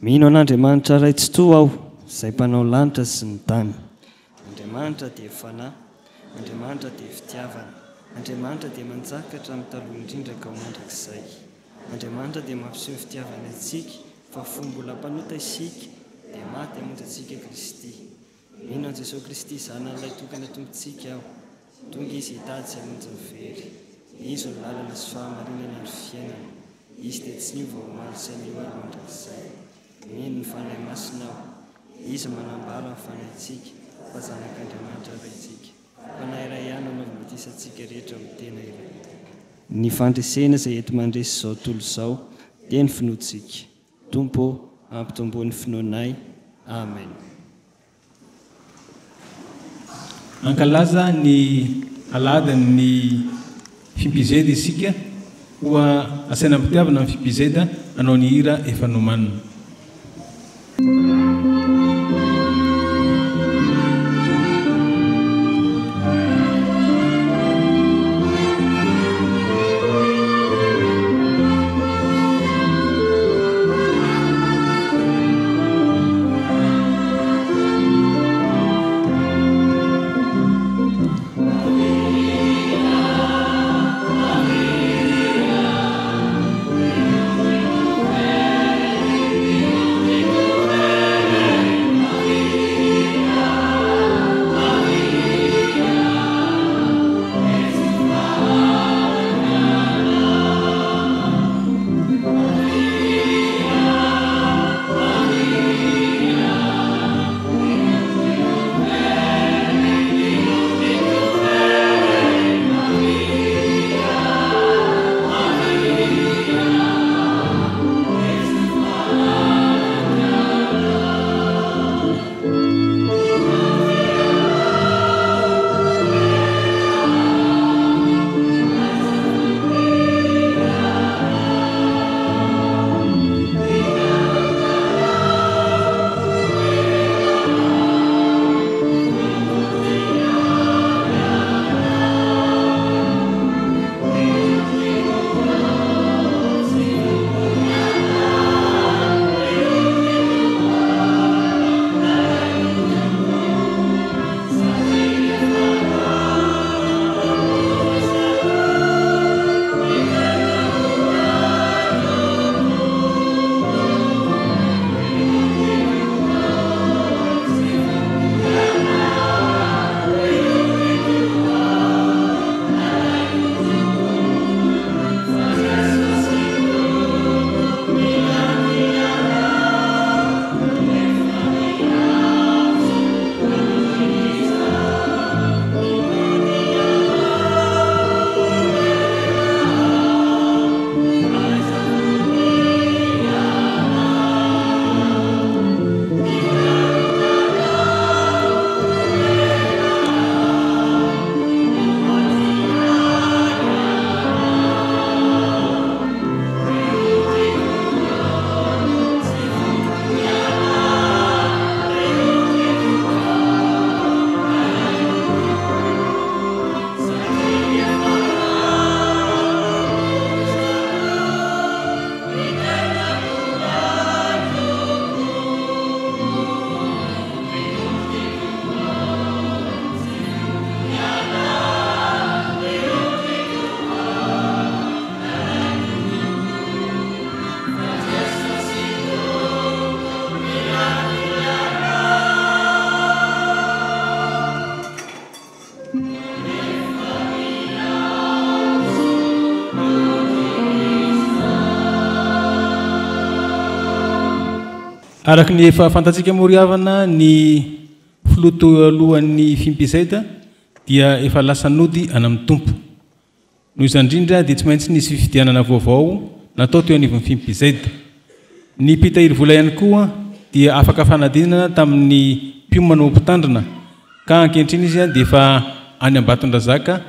S1: Mino an'Andriamanitra ray tsy toa aho, izay mpanao lanitra sy ny tany. Andriamanitra dia fanahy, Andriamanitra dia fitiavana, Andriamanitra dia manjakatra amin'ny taloha indrindra ka ho mandrakizay. Andriamanitra dia mampiseho ny fitiavana antsika, fa fombola mpanota isika dia maty hamonjy antsika Kristy. Mino an' Jesosy Kristy zanan'ilay tokana tompontsika aho, tonga izy hitady sy hamonjy ny very. Izy ny lalana sy fahamarinana ny fiainana, izy dia tsy niova ho maro sy anio ary mandrakizay. Mino ny fanahy masina aho, izy manambara ny fanahintsika, fa zanak'Andriamanitra raintsika. Fanahy iray ihany manombotisantsika rehetra amin'ny tena iray. Ny fandresena izay eto mandresy izao tontolo izao dia ny finoantsika. Tompo ampitomboan'ny finoanay. Amen.
S8: Ankalaza ny aladan'ny fimpizedy isika hoa asaina mpitiavana amin'ny fimpizeda anao ny hira efa nomanina.
S3: Amen.
S8: araka ny efa fantatsika moriavana ny filoto alohan'ny fimpizaida dia efa lasanody ana amin'ny tompo noho izany indrindra dia tsy maintsy nisy fifidianana vaovao natao teo anivon'ny fimpizaida ny pitahiry vola ihany koa dia afaka fanadinana tamin'ny mpiomana mpitandrina ka ankehitriny izy dia efa any Ambatondrazaka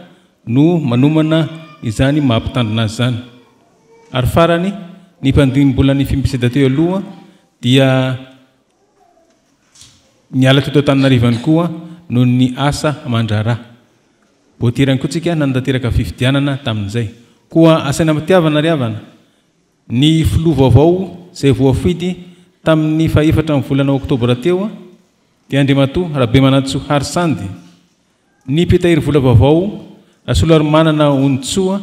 S8: no manomana izany mahampitandrina azy zany ary farany ny mpandimbolan'ny fimpizaida teo aloha dia niala teto Antananarivany koa noho ny asa mandrara voatirany koa tsika nandateraka fifidianana tamin'izay koa asaina mitiavana ry havana ny filoha vaovao izay voafidy tamin'ny faefatra amin'ny volana oktobra teo dia Andriamatoa Rabemanantsoa Harisandy ny mpitahiry vola vaovao Rasolary manana Ontsoa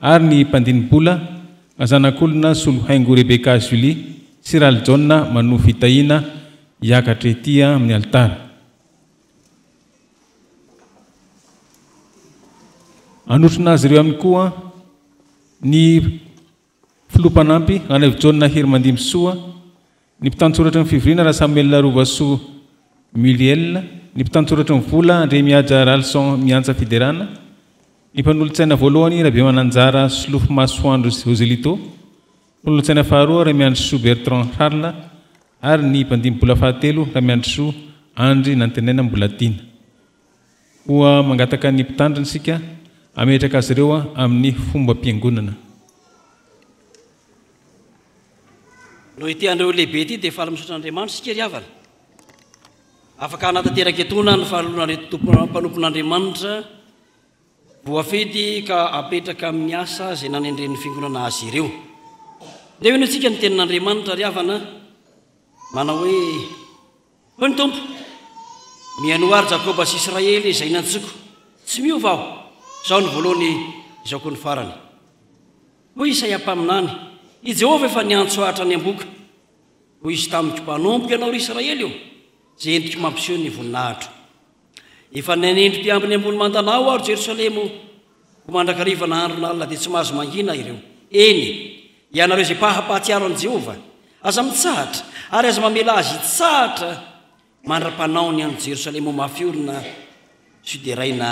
S8: ary ny mpandimbola Zanak'olona Solohaingo Rebeka Julie Siral John mano fitahina hiakatra ety amin'ny altara anotrina azy ireo aminy koa ny filompanampy Ranaivo John Herimandimy Soa ny mpitantsoratra ny fivoriana raha Samuel Rovasoa Muriel ny mpitantsoratra ny vola Andremiaja Ralson Miantsa Fiderana ny mpanolontsaina voalohany Rabemananjara Solofo Masoandro Joselito mpanolontsaina faharoa Ramiandrosoa Bertrand Charles ary ny mpandimbola fahatelo Ramiandrosoa Andry Nantenaina Mboladina koa mangataka ny mpitandrina sika ametraka azy ireo amin'ny fomba mpiangonana
S6: no ity andreo lehibe ity dia fahala misaotran'Andriamanitra sika ry havana afaka hanatanteraka etona ny fahalalona mpanompon'Andriamanitra voafidy ka apetraka amin'ny asa izay nanendren'ny fiangonana azy ireo dia hono antsika ny tenin'Andriamanitra ry havana manao hoe hoy ny tompo mianoary Jakoba sy Israely izay nantsoko tsy miova aho izao ny voalohany izaoko ny farany hoy Isaia mpaminany i Jehovah efa niantso ahatra ny amboka hoy izy tamiko mpanompoka ianao ry Israely io izay entiko mampiseho ny voninahitro efa nanendry mpiambiny ambony mandanao ary Jerosalemo ho mandrakarivana andro n'alina dia tsy mahazo mangina ireo eny ianareo izay pahapahatsiaro an'i Jehovah aza mitsahatra ary aza mamela azy tsahatra mandra-panaony an'i Jerosalemo mafiorina soderaina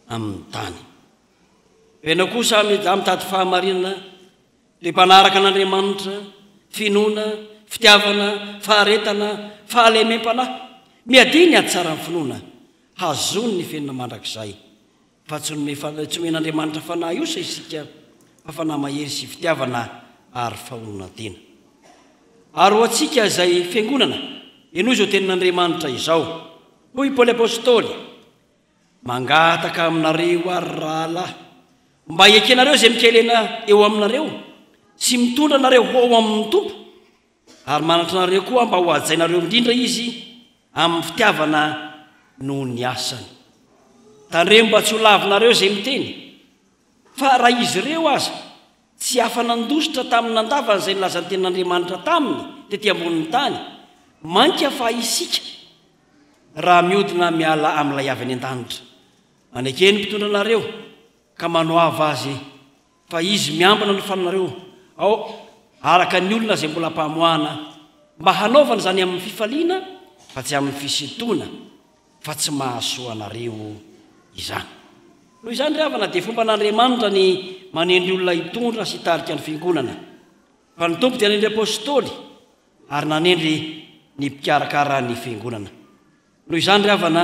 S6: amin'ny tany enao kosa mitady fahamarinana dia mpanaraka an'Andriamanitra finoana fitiavana faharetana fahalemem-panahy miadiny ady tsara ny finoana hazony ny fenina mandrakizay fa tsy men'Andriamanitra fanahy io sa isika fa fanahy mahery sy fitiavana ary fahonona tena ary ho atsika izay fiangonana eno izao tenin'Andriamanitra izao hoy Paoly apôstôly mangataka aminareo ary rahalahy mba ekenareo izay mikelena eo aminareo sy mitondra nareo ho amin'ny tompo ary manatra nareo koa mba ho ajainareo indrindra izy amin'ny fitiavana noho ny asany tandremo mba tsy ho lavinareo izay miteny fa raha izy ireo aza tsy hafa nandositra tamin'ny nandavana izay nilazan'ny tenin'Andriamanitra taminy tety ambonin'ny tany mainka fa isika raha miodina miala amin'ilay avy any an-danitra anekeny mpitondra anareo ka manoava azy fa izy miambina ny fananareo ao araka ny olona izay mbola mpamoana mba hanaovana izany amin'ny fifaliana fa tsy amin'ny fisintona fa tsy mahasoa anareo izany noho izany ry havana dia fomba n'Andriamanitra ny manendry olona hitondra sy hitarika ny fiangonana fa ny tompo dia nanendry apôstôly ary nanendry ny mpikarakara ny fiangonana noho izany ry havana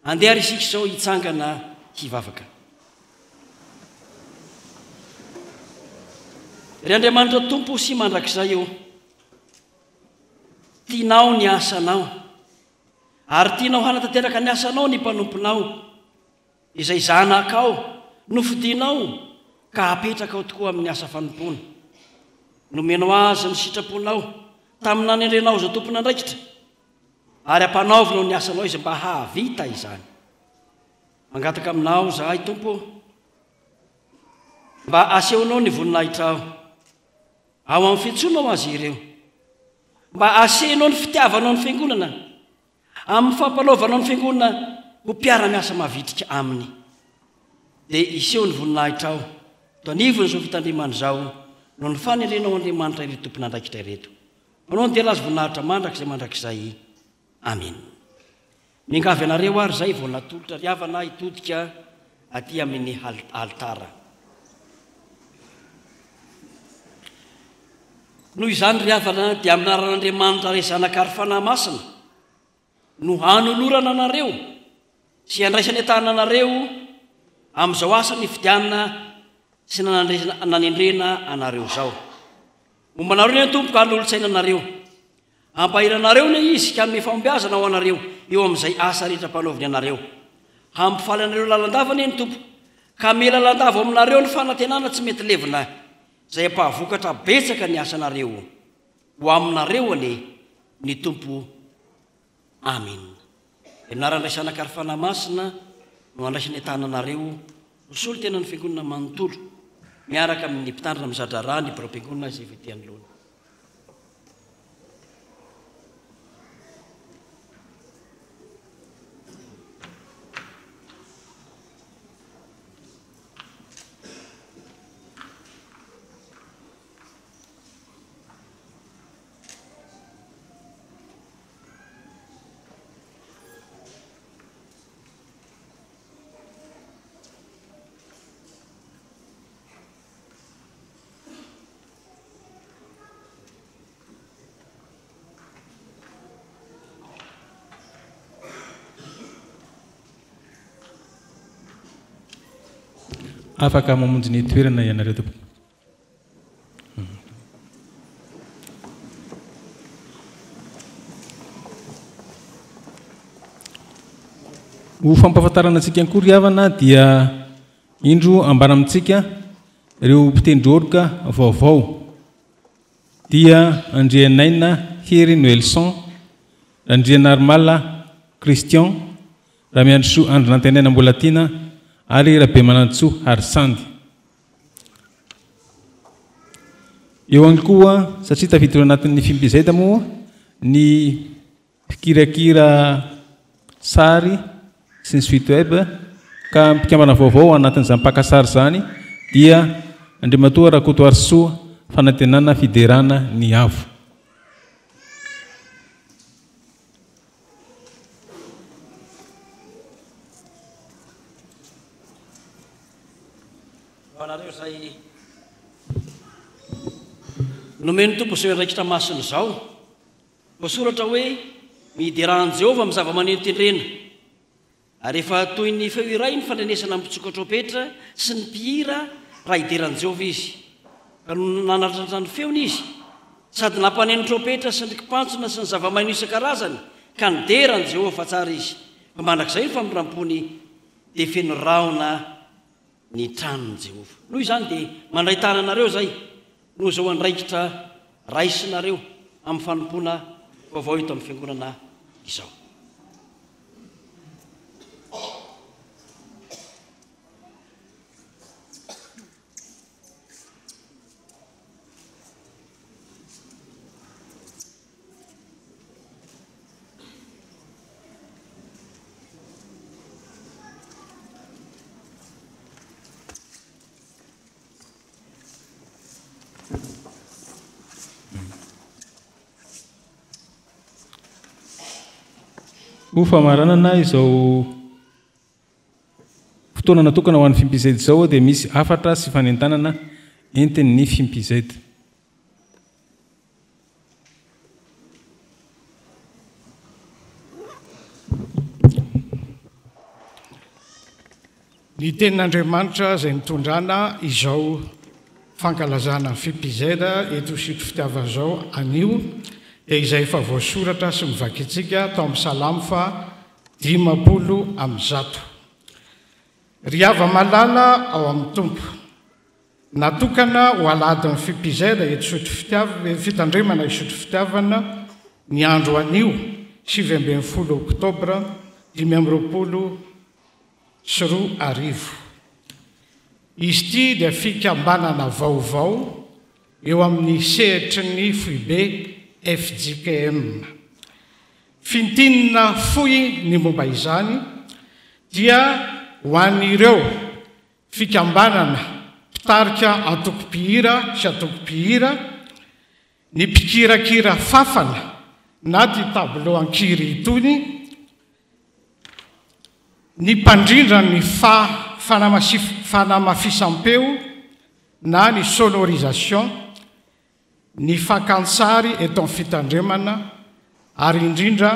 S6: andeha ry isika izao hitsangana hivavaka ry Andriamanitra tompo sy mandrakizay eo tianao ny asanao ary tianao hanatanteraka ny asanao ny mpanomponao izay zanakao nofidinao ka apetraka ao tokoa amin'ny asa fanompoana nomenao azy ny sitraponao tamin'ny nanendrenao zao tompona andraikitra ary ampanaovinao ny asanao izy mba hahavita izany mangataka aminao zahay tompo mba asehonao ny voninahitra ao amin'ny fitsonao azy ireo mba asehinao ny fitiavanao ny fiangonana amin'ny fampanaovanao ny fiangonana ho mpiara-miasa mavitrika aminy dia iseho ny voninahitra ao to anivony zao fitandrimana izao no ny fanendrenao Andriamanitra ireto tompon'andraikitra ireto anao ny tela azy voninahitra mandrak'izay mandrak'izay amen. Mingavy anareo ary zay vao natolotra riavana hitodika aty amin'ny altara. Noho izany riavana dia aminaran'Andriamanitra ray zanakary fanahy masina no hanolorana anareo sy andraisany atana anareo amin'izao asa ny fidianana sy nanendrena anareo zao. Mombanareo ny tompoka hanolotsaina anareo, ampahiranareo ny izy ka amin'ny fampiazana ao anareo eo amin'izay asa rehetra mpanaoviny anareo. Hampifaly anareo lalandavany ny tompo, ka mela lalandava aminareo ny fanantenana tsy mety levina izay ampahavokatra betsaka ny asanareo ho aminareo ane ny tompo. Amen. Anaran'ilay zanakary fanahy masina no andraisany tananareo hosolo tena ny fiangonana manontolo miaraka amin'ny mpitandrina mizadra raha ny biro-piangonana izay vitiany loana.
S8: Afaka mamonjy ny toerana ianareo tompo. Ho fampahafantarana antsika ankory riavana dia indro ambara amintsika ireo mpitendroroka vaovao dia Andrianaina Hery Noelson, Andrianarmala Christian, Ramiandroso Andro Nantenaina Mbolatina ary Rabe Manantsoa Harisandy. Eo ihany koa satria tafiditra anatin'ny fimpizay moa ny fikirakira sary sy ny site web ka mpikambana vaovao anatin'izany mpakasary zany dia Andriamatoa Rakotoarisoa Fanantenana Fiderana ny Avo.
S6: Anareo zay nomeny tompo izay andraikitra masina izao, voasoratra hoe mihideran'i Jehovah amin'ny zava-maneno tendrena, ary efa toy ny feo iray ny fandrenesana mitsoka tropetra sy ny mpihira raha hideran'i Jehovah izy, ka no nanaratra ny feony izy sady nampaneno tropetra sy ny kipantsona sy ny zava-maneno isan-karazany ka nideran'i Jehovah fa tsara izy. Fa mandrak'izay ny famirampony dia feno raona ny tranon'i Jehovah. Noho izany dia mandray tananareo zay noho izao andraikitra raisinareo amin'ny fanompoana vaovao eto amin'ny fiangonana izao.
S8: Ho famaranana izao fotoana natokana ho an'ny fimpizety izao dia misy 4 sy fanentanana entin'ny fimpizety.
S9: Ny tenin'Andriamanitra izay nitondrana izao fankalazana fimpizeda eto sitro fitiava zao anio dia izay efa voasoratra sy mivakitsika tao amin'ny Salamo fa 50:100. Riava malala ao amin'ny tompo, natokana ho aladin'ny fimpizeda eto sotro fitiavana fitandremana isotro fitiavana ny andro anio 7 Oktobra 2024. Izy ity dia fikambanana vaovao eo amin'ny sehatry ny FUB FJKM. Fintinina fohy ny momba izany dia ho an'ireo fikambanana mpitarika antoko-pihira sy antoko-pihira ny mpikirakira fafana na ty tableau ankiry itony ny mpandrindra ny fanamafisam-peo na ny sonorisation ny fakantsary eto amin'ny fitandremana ary indrindra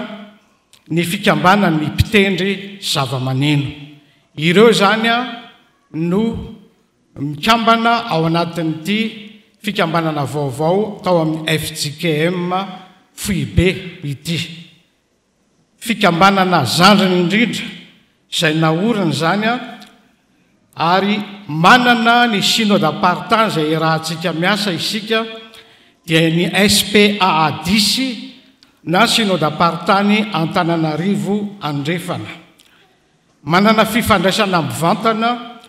S9: ny fikambanany mpitendry zava-maneno ireo zany a no mikambana ao anatin'ity fikambanana vaovao tao amin'ny FJKM Foibe ity fikambanana zandriny indrindra izay naoriny zany a ary manana ny synode apartant zay rahantsika miasa isika dia ny SPA10 na synode apartant Antananarivo Andrefana manana fifandraisana mivantana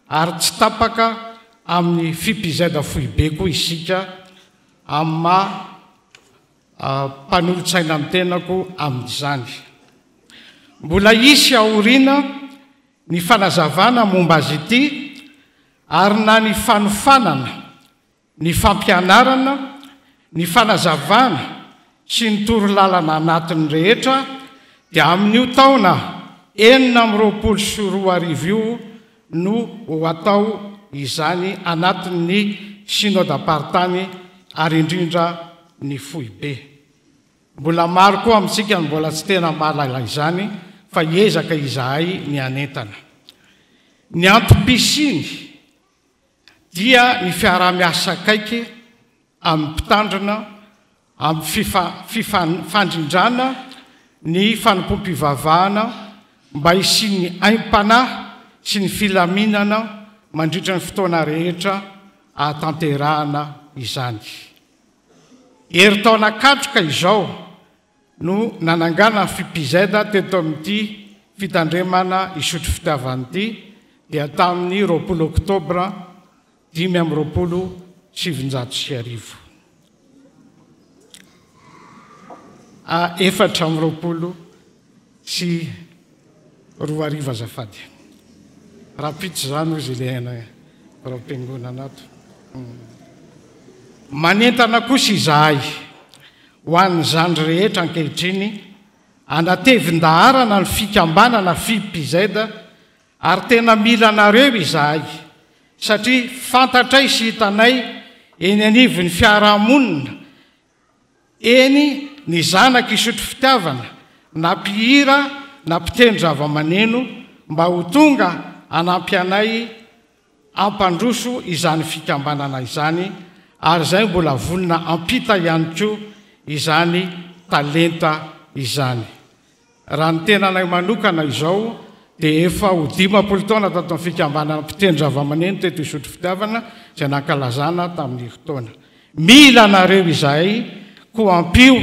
S9: ary tsy tapaka amin'ny fipizeda Foibe koa isika amma mpanolotsaina amin'ny tenako amin'izany mbola isy aoriana ny fanazavana momba azy ity ary na ny fanofanana ny fampianarana ny fanazavana sy ny torolalana anatiny rehetra dia amin'io taona 2024 no ho atao izany anatin'ny synode apartant ary indrindra ny Foibe mbola maro koa amintsika mbola tsy tena mahalala izany fa hiezaka izahay ny anentana ny antom-pisiny dia ny fiarah-miasa kaiky amin'ny mpitandrina amin'ny fandrindrana ny fanompoam-pivavahana mba hisiany aim-panahy sy ny filaminana mandritra ny fotoana rehetra ahatanterahana izany herintaona katroka izao no nanangana fipizeda teto amin'ity fitandremana isotro fitiavan'ity dia tamin'ny 20 oktobra 520 420 sy 20 azafady raha pitsy zany ozy ilehana raha-piangona anato manentana kosa izahay ho an'ny zandry rehetra ankehitriny anatevin-daharana ny fikambanana fipizeda ary tena mila anareo izahay satria fantatray sy hitanay eny anivon'ny fiarahamonina eny ny zanaka isotro fitiavana na mpihira na mpitendry zava-maneno mba ho tonga anampianay ampandroso izany fikambanana izany ary zay mbola vonina ampita ihany koa izany talenta izany raha ny tenanay manokana izao dia efa ho 10 taona tato amin'ny fikambanana mpitendry zava-maneno teto isotro fitiavana zay nankalazana tamin'ny fotoana mila anareo izahay koa ampio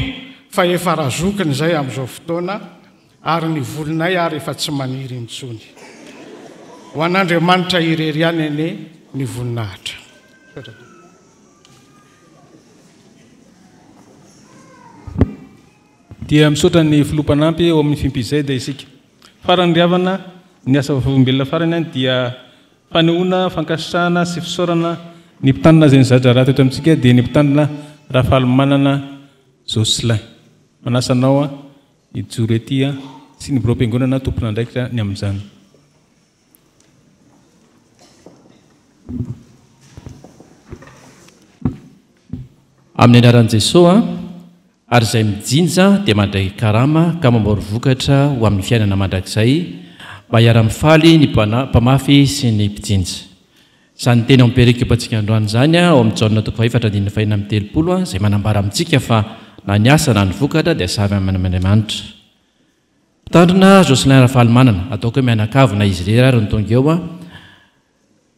S9: fa efa razokiny izay amin'izao fotoana ary ny volinay ary efa tsy maniry intsony ho an'Andriamanitra ireriany ene ny voninahitra
S8: dia misaotra ny filopanampy ao amin'ny fimpizeda isika farany riavana ny asa vaovolombelona farany any dia fanehoana fankasitrahana sy fisaorana ny mpitandrina zay nizadra raha teto amintsika dia ny mpitandrina Rafalimanana Jocelyn manasanao a ijoro ety a sy ny biro-piangonana tompona andraikitra ny amin'izany
S10: amin'ny anaran'i Jesosy ary izay mijinja dia mandray karama ka mamboary vokatra ho amin'ny fiainana mandrakizay mba hiara-mifaly ny mpamafy sy ny mpijinja izany teny ao amperekepantsika androany zany ao amin'ny Jaona 4:4-5 izay manambara amintsika fa na ny asa na ny vokatra dia savy amin'Andriamanitra mpitandrina Jocelyn Rafalimanana ataoko hoe mianakavina izy rera ary nytonga eo a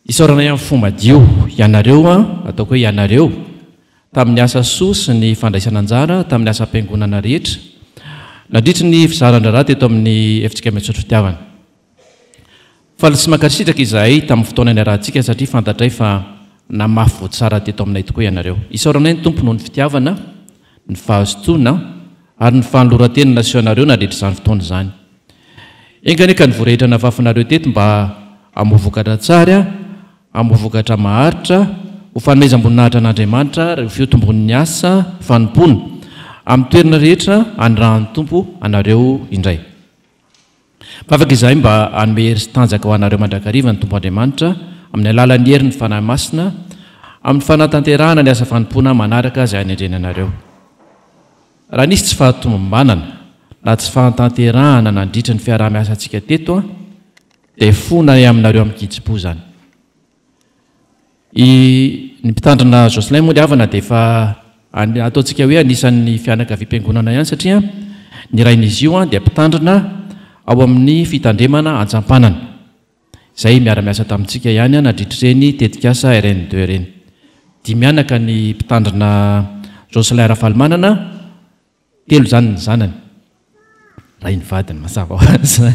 S10: isaorana ihany fombadio ianareo a ataoko hoe ianareo tamin'ny asa soa sy ny fandraisana anjara tamin'ny asa ampiangonana rehetra nandritry ny fizaran-draharaha teto amin'ny FJKM Misotro Fitiavana fa tsy mankasitraka izahay tamin'ny fotoana ny arahantsika satria fantatray fa namafy voatsara teto aminay tokoa ianareo isaoranay ny tompo noho ny fitiavana ny fahazotoana ary ny fanoloran-tena nasionareo nandritra izany fotoana izany enganeka ny voarehetra navafinareo teto mba hamovokatra tsara hamovokatra maharitra ho fanomezam-boninahitra an'Andriamanitra reo tombon'ny asa fanompona amin'ny toerana rehetra andrahan'ny tompo anareo indray. Afaka izay mba hanome hery sy tanjaka ho anareo mandrakariva ny tompo Andriamanitra amin'ny alalan'ny hery ny fanahy masina amin'ny fanatanterahana ny asa fanompona manaraka izay hanendrena anareo. Raha nisy tsy fahatomombanana na tsy fahatanterahana nandritra ny fiarah-miasa antsika teto dia fona aminareo amin'ny kitsipo zany. Ny mpitandrina Jocelyn moa havana dia efa ataontsika hoe anisan'ny fianakaviam-piangonana ihany satria ny rain'izy io dia mpitandrina ao amin'ny fitandremana antsampanana. Izay miara-miasa tamintsika ihany nadritr'ireny tetikasa RN2 ireny. Dia mianaka ny mpitandrina Jocelyn Rafalimanana 3 zany ny zanany. Ray ny vadiny mazava ho azy.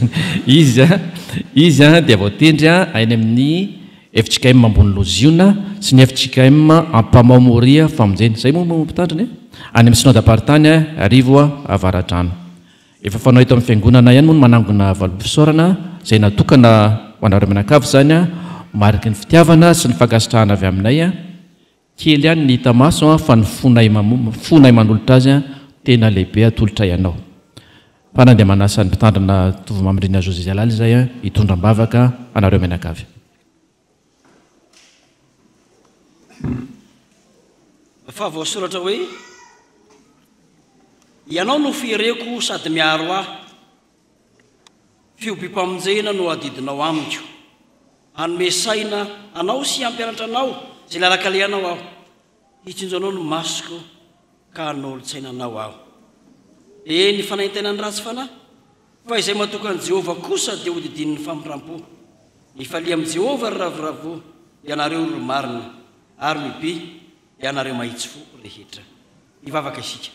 S10: Izy dia voatendry any amin'ny FJKM ambony Loziona sy ny FJKM Ampamaomoria famonjena. Izay moa mpitandrina any amin'ny Synod-Apartany Arivo Avaradrano. Efa fanao eto amin'ny fiangonana ihany moa manangona valom-pisaorana izay natokana ho anareo mianakavy zany mariky ny fitiavana sy ny fankasitrahana avy aminay kely ihany ny hita maso fa ny fonay manolotra azy tena lehibe atolotra ianao. Pana dia manasa ny mpitandrina tovomamindrina José Jalal izay hitondram-bavaka anareo mianakavy.
S6: Fa voasoratra hoe ianao no fireko sady miaro fiompi-pamonjena no adidinao amiko hanome saina anao sy hampianatra anao zay lalakaleanao aho hitsinjo anao no masoko ka hanolo-tsaina anao aho. Ny fanaintainany ratsy fanahy fa izay matoka ny Jehova kosa dia hodidin'ny fampirampo. Ny falia amin'i Jehova ravoravo ianareo olo marina ary miby ianareo mahitsy fo rehetra. Ivavaka isika.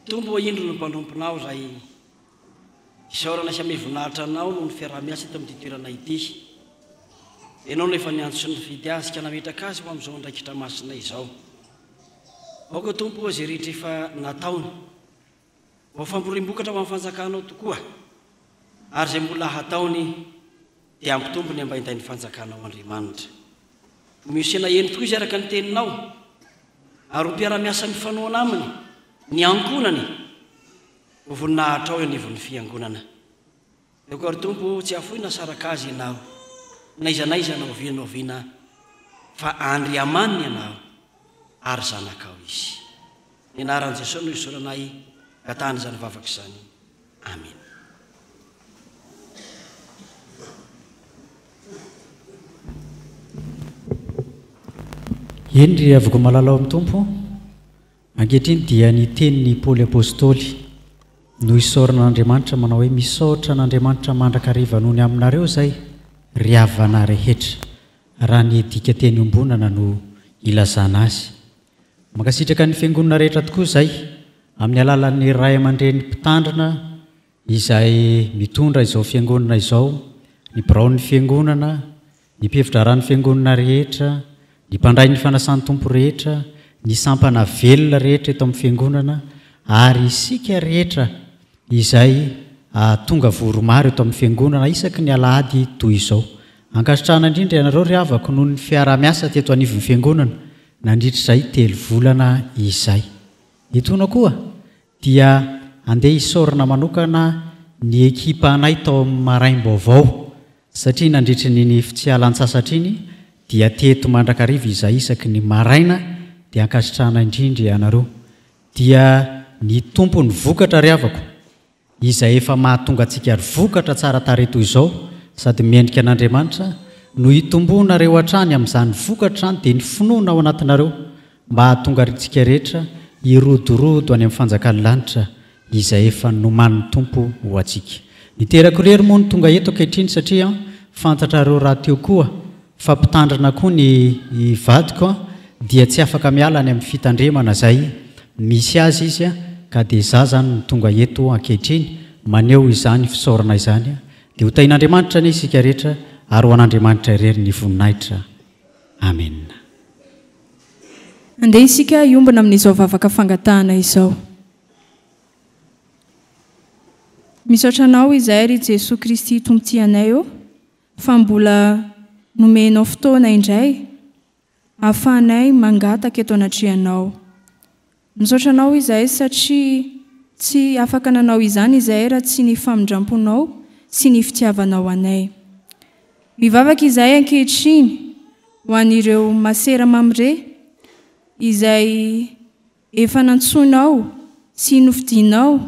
S6: Tombo indro no mpanomponao zay isaorana sy ame voninahitra anao no ny fiarah-miasa eto amin'ny toerana ity. Ianao no efa niantso sy nividy azy ka nametraka azy ho amin'izao ndraikitra masina izao. Aoka tompo izay rehetra efa nataony ho famporim-bokatra ho amin'ny fanjakanao tokoa ary izay mbola hataony dia ampitombony ambainday ny fanjakanao Andriamanitra. Miosena eny tokoa izy araka ny teninao ary ho mpiara-miasa mifanoana aminy ny ankonany ho voninahitra ao anivon'ny fiangonana. Eko ary tompo tsy afoina saraka azy ianao na izanaiza na ovianao viana fa Andriamanina ianao ary zanakao izy. Ny anaran'i Jesosy no isoranay gatany zany vavaka izany. Amen.
S11: Eny avoko malalao amin'ny tompo ankehitriny dia ny tenin'ny Paoly apôstôly no isaoran'Andriamanitra manao hoe misaotra n'Andriamanitra mandrakariva noho ny aminareo zay ry havana rehetra raha ny dika teny ombonana no ilazana azy. Mankasitraka ny fiangonana rehetra tokoa zay amin'ny alalan'ny ray aman-dreny mpitandrina izay mitondra izao fiangonana izao, ny biraon'ny fiangonana, ny mpefitra ran'ny fiangonana rehetra, ny mpandray ny fanasan'ny tompo rehetra, ny sampana velona rehetra eto amin'ny fiangonana ary isika rehetra izay tonga voromaro eto amin'ny fiangonana isaky ny alahady toy izao. Ankasitrahana indrindra ianareo ry havako noho ny fiarah-miasa teto anivon'ny fiangonana nandritra izay 3 volana izay. Itona koa dia andeha isaorana manokana ny ekipa anay tao amin'ny maraim-baovao satria nandritra ny fitsialan-tsasatra iny dia teto mandrakariva izay isaky ny maraina dia ankasitrahana indrindra ianareo. Dia ny tompony vokatra ry havako izay efa mahatonga antsika vokatra tsara tareto izao sady miendrika an'Andriamanitra no hitombona reo hatrany amin'izany vokatra dia ny finoana ao anatinareo mba hahatonga ritsika rehetra hirodorodo any amin'ny fanjakany lanitra izay efa noman'ny tompo ho atsika. Niterako rery moa ny tonga eto ankehitriny satria fantatrareo raha teo koa fa mpitandrina koa ny vadiko dia tsy afaka miala any amin'ny fitandremana zay misy azy izy ka dia za zany ny tonga eto ankehitriny maneo izany fisaorana izany dia ho tain'Andriamanitra ny isika rehetra ary ho an'Andriamanitra irery ny voninahitra. Amen.
S7: Andeha isika iombana amin'izao vavaka fangatahana izao. Misaotra anao izay ry Jesosy Kristy tompontsy anay eo fa mbola nomenao fotoana indray ahafahanay mangataka eto anatrianao. Misaotra anao izahay satria tsy afaka nanao izany izahay raha tsy ny famindramponao sy ny fitiavanao anay. Mivavaka izahay ankehitriny ho an'ireo masera mamire izay efa nantsonao sy nofidianao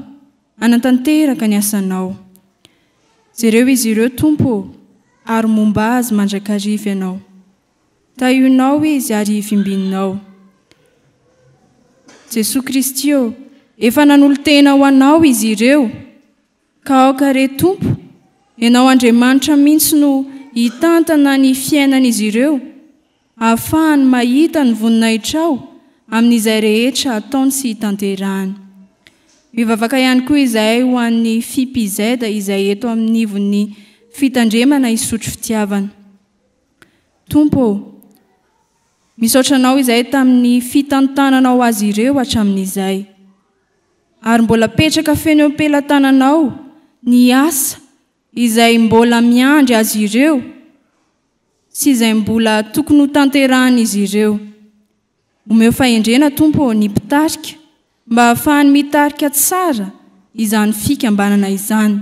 S7: anatanteraka ny asanao. Jereo izy ireo Tompo ary momba azy mandrakariva ianao. Taionao izy ary fimbinao. Jesosy Kristy efa nanolo-tena ho anao izy ireo ka aoka re Tompo ianao Andriamanitra mihitsy no hitantana ny fiainan'izy ireo ahafahany mahita ny voninahitrao amin'izay rehetra ataony sy hitanterahany. Mivavaka ihany koa izahay ho an'ny fipizeda izay eto amin'nivon'ny fitandremana isotro fitiavana. Tompo, misaotra anao izahay tamin'ny fitantananao azy ireo hatramin'izay. Ary mbola petraka feno eo am-pelantananao ny asa izay mbola miandry azy ireo sy izay mbola tokony ho tanterahany izy ireo. Omeo fahendrena Tompo ny mpitarika mba ahafahany mitarika tsara izany fikambanana izany.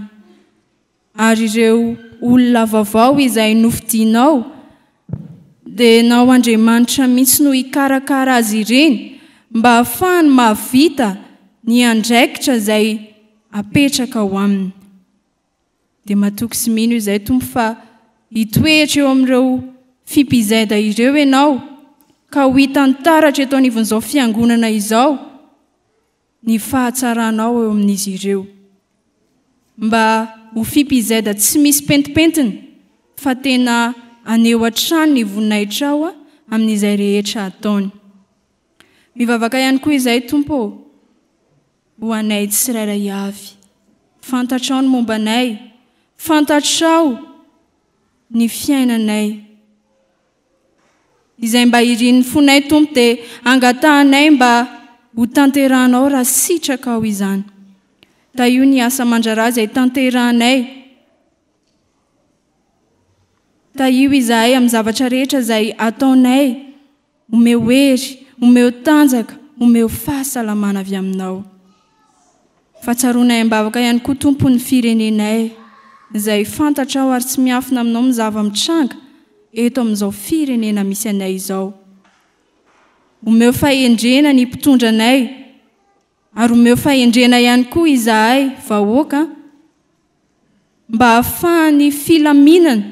S7: Ary ireo olona vaovao izay nofidianao dia nao Andriamanitra mihitsy no hikarakara azy ireny mba ahafahany mahavita ny andraikitra izay apetraka ao aminy. Dia matoky sy mino izay Tompo fa hitoetra eo amin'ireo fipizeda ireo ianao ka ho hitantaratra eto anivon'izao fiangonana izao ny fahatsaranao eo amin'izy ireo. Mba ho fipizeda tsy misy pentipentina fa tena aneo hatrany ny voninahitrao amin'izay rehetra ataony. Mivavaka ihany koa izay Tompo ho anay tsirairay avy. Fantatrao ny mombanay, fantatrao ny fiainanay. Izay mba irin'ny fonay Tompo dia angatahanay mba ho tanterahanao raha sitraka ao izany. Da io ny asa mandrara izay tanterahanay. Da io izahay amin'ny zavatra rehetra izay ataonay, omeo hery, omeo tanjaka, omeo fahasalamana avy aminao. Fahatsarona ambavaka ihany koa Tompo ny firenenay izay fantatrao ary tsy miafina aminao mizava mitranga eto amin'izao firenena misy anay izao. Omeo fahendrena ny mpitondranay ary omeo fahendrena ihany koa izahay vahoaka mba ahafahany filaminana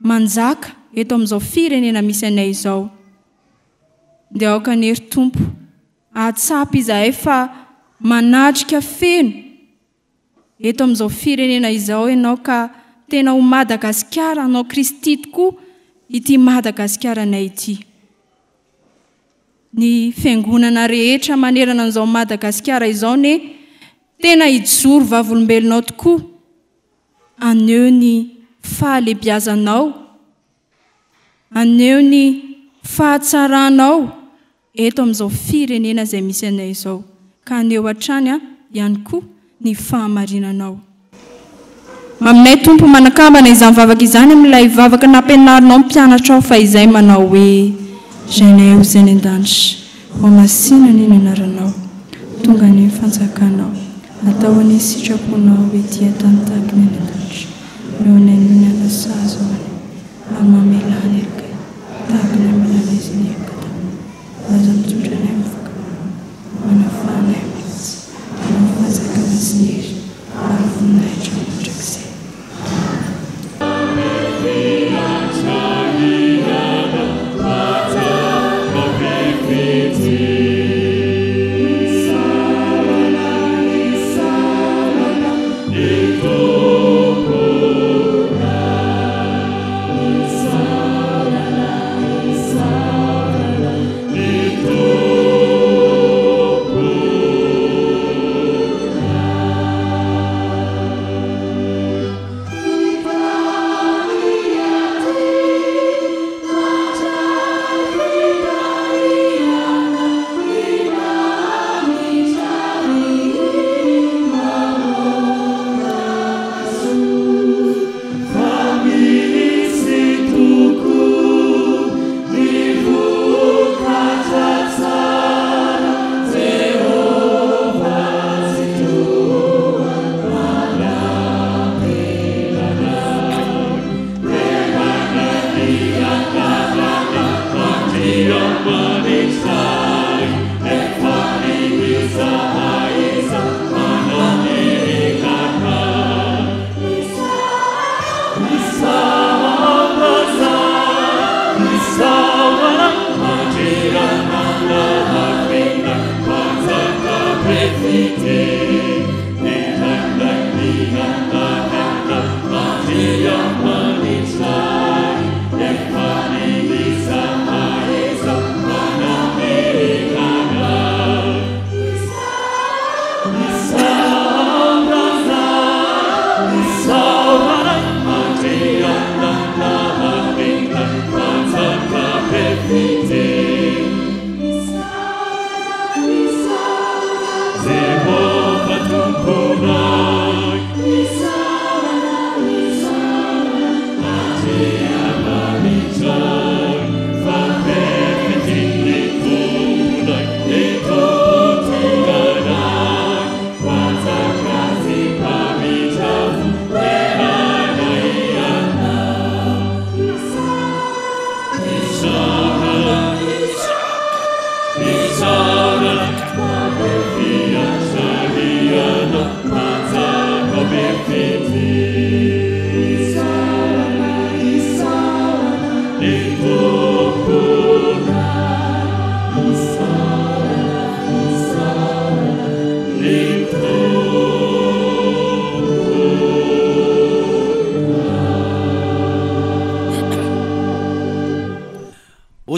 S7: manjaka eto amin'izao firenena misy anay izao. Dia aoka nery Tompo ahatsapy izahay fa manatrika feno eto amin'izao firenena izao ianao ka tena ho Madagasikara anao Kristy tokoa ity Madagasicaranay ity. Ny fiangonana rehetra manerana an'izao Madagasikara izao ne tena hijoro vavolombelonao tokoa. Aneo ny fahalebiazanao, aneo ny fahatsaranao eto amin'izao firenena izay misy anay izao. Ka aneo hatrany ihany koa ny fahamarinanao. Aminay Tompo manakambana izany vavaka izany amin'ilay vavaka nampianarinao mpianatra ao fa izay manao hoe Zenay ho zay ny an-danitra, ho masina ny anaranao, tonga ny fanjakanao, atao ny sitraponao ety an-tany ny an-danitra, eo ny mihinana sazo ary mamelany erika, tahaka ny milana izy ny ekata, aza mitondra ny mivoka, manafana mihitsy, mafanjakana sy niry, ary voninahitra mandrakizay.
S3: Sa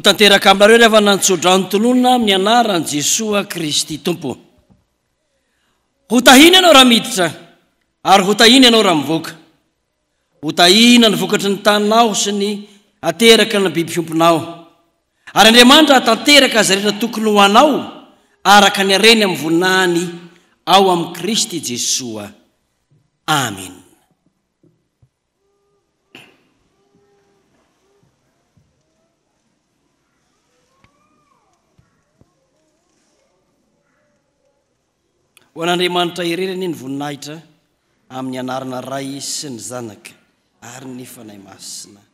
S6: ho tanteraka aminareo rehefa nantsodranotonona amin'ny anaran' Jesoa Kristy tompo. Ho tahina ianao raha miditra ary ho tahina ianao raha mivoaka. Ho tahina ny vokatry ny taninao sy ny ateraka ny biby fiomponao. Ary Andriamanitra tanteraka azy rehetra tokony ho anao araka ny areny amin'ny voninahiny ao amin'ny Kristy Jesoa. Amen. Ho an'Andriamanitra irerany ny voninahitra amin'ny anarana Ray sy ny Zanaka ary ny Fanahy Masina.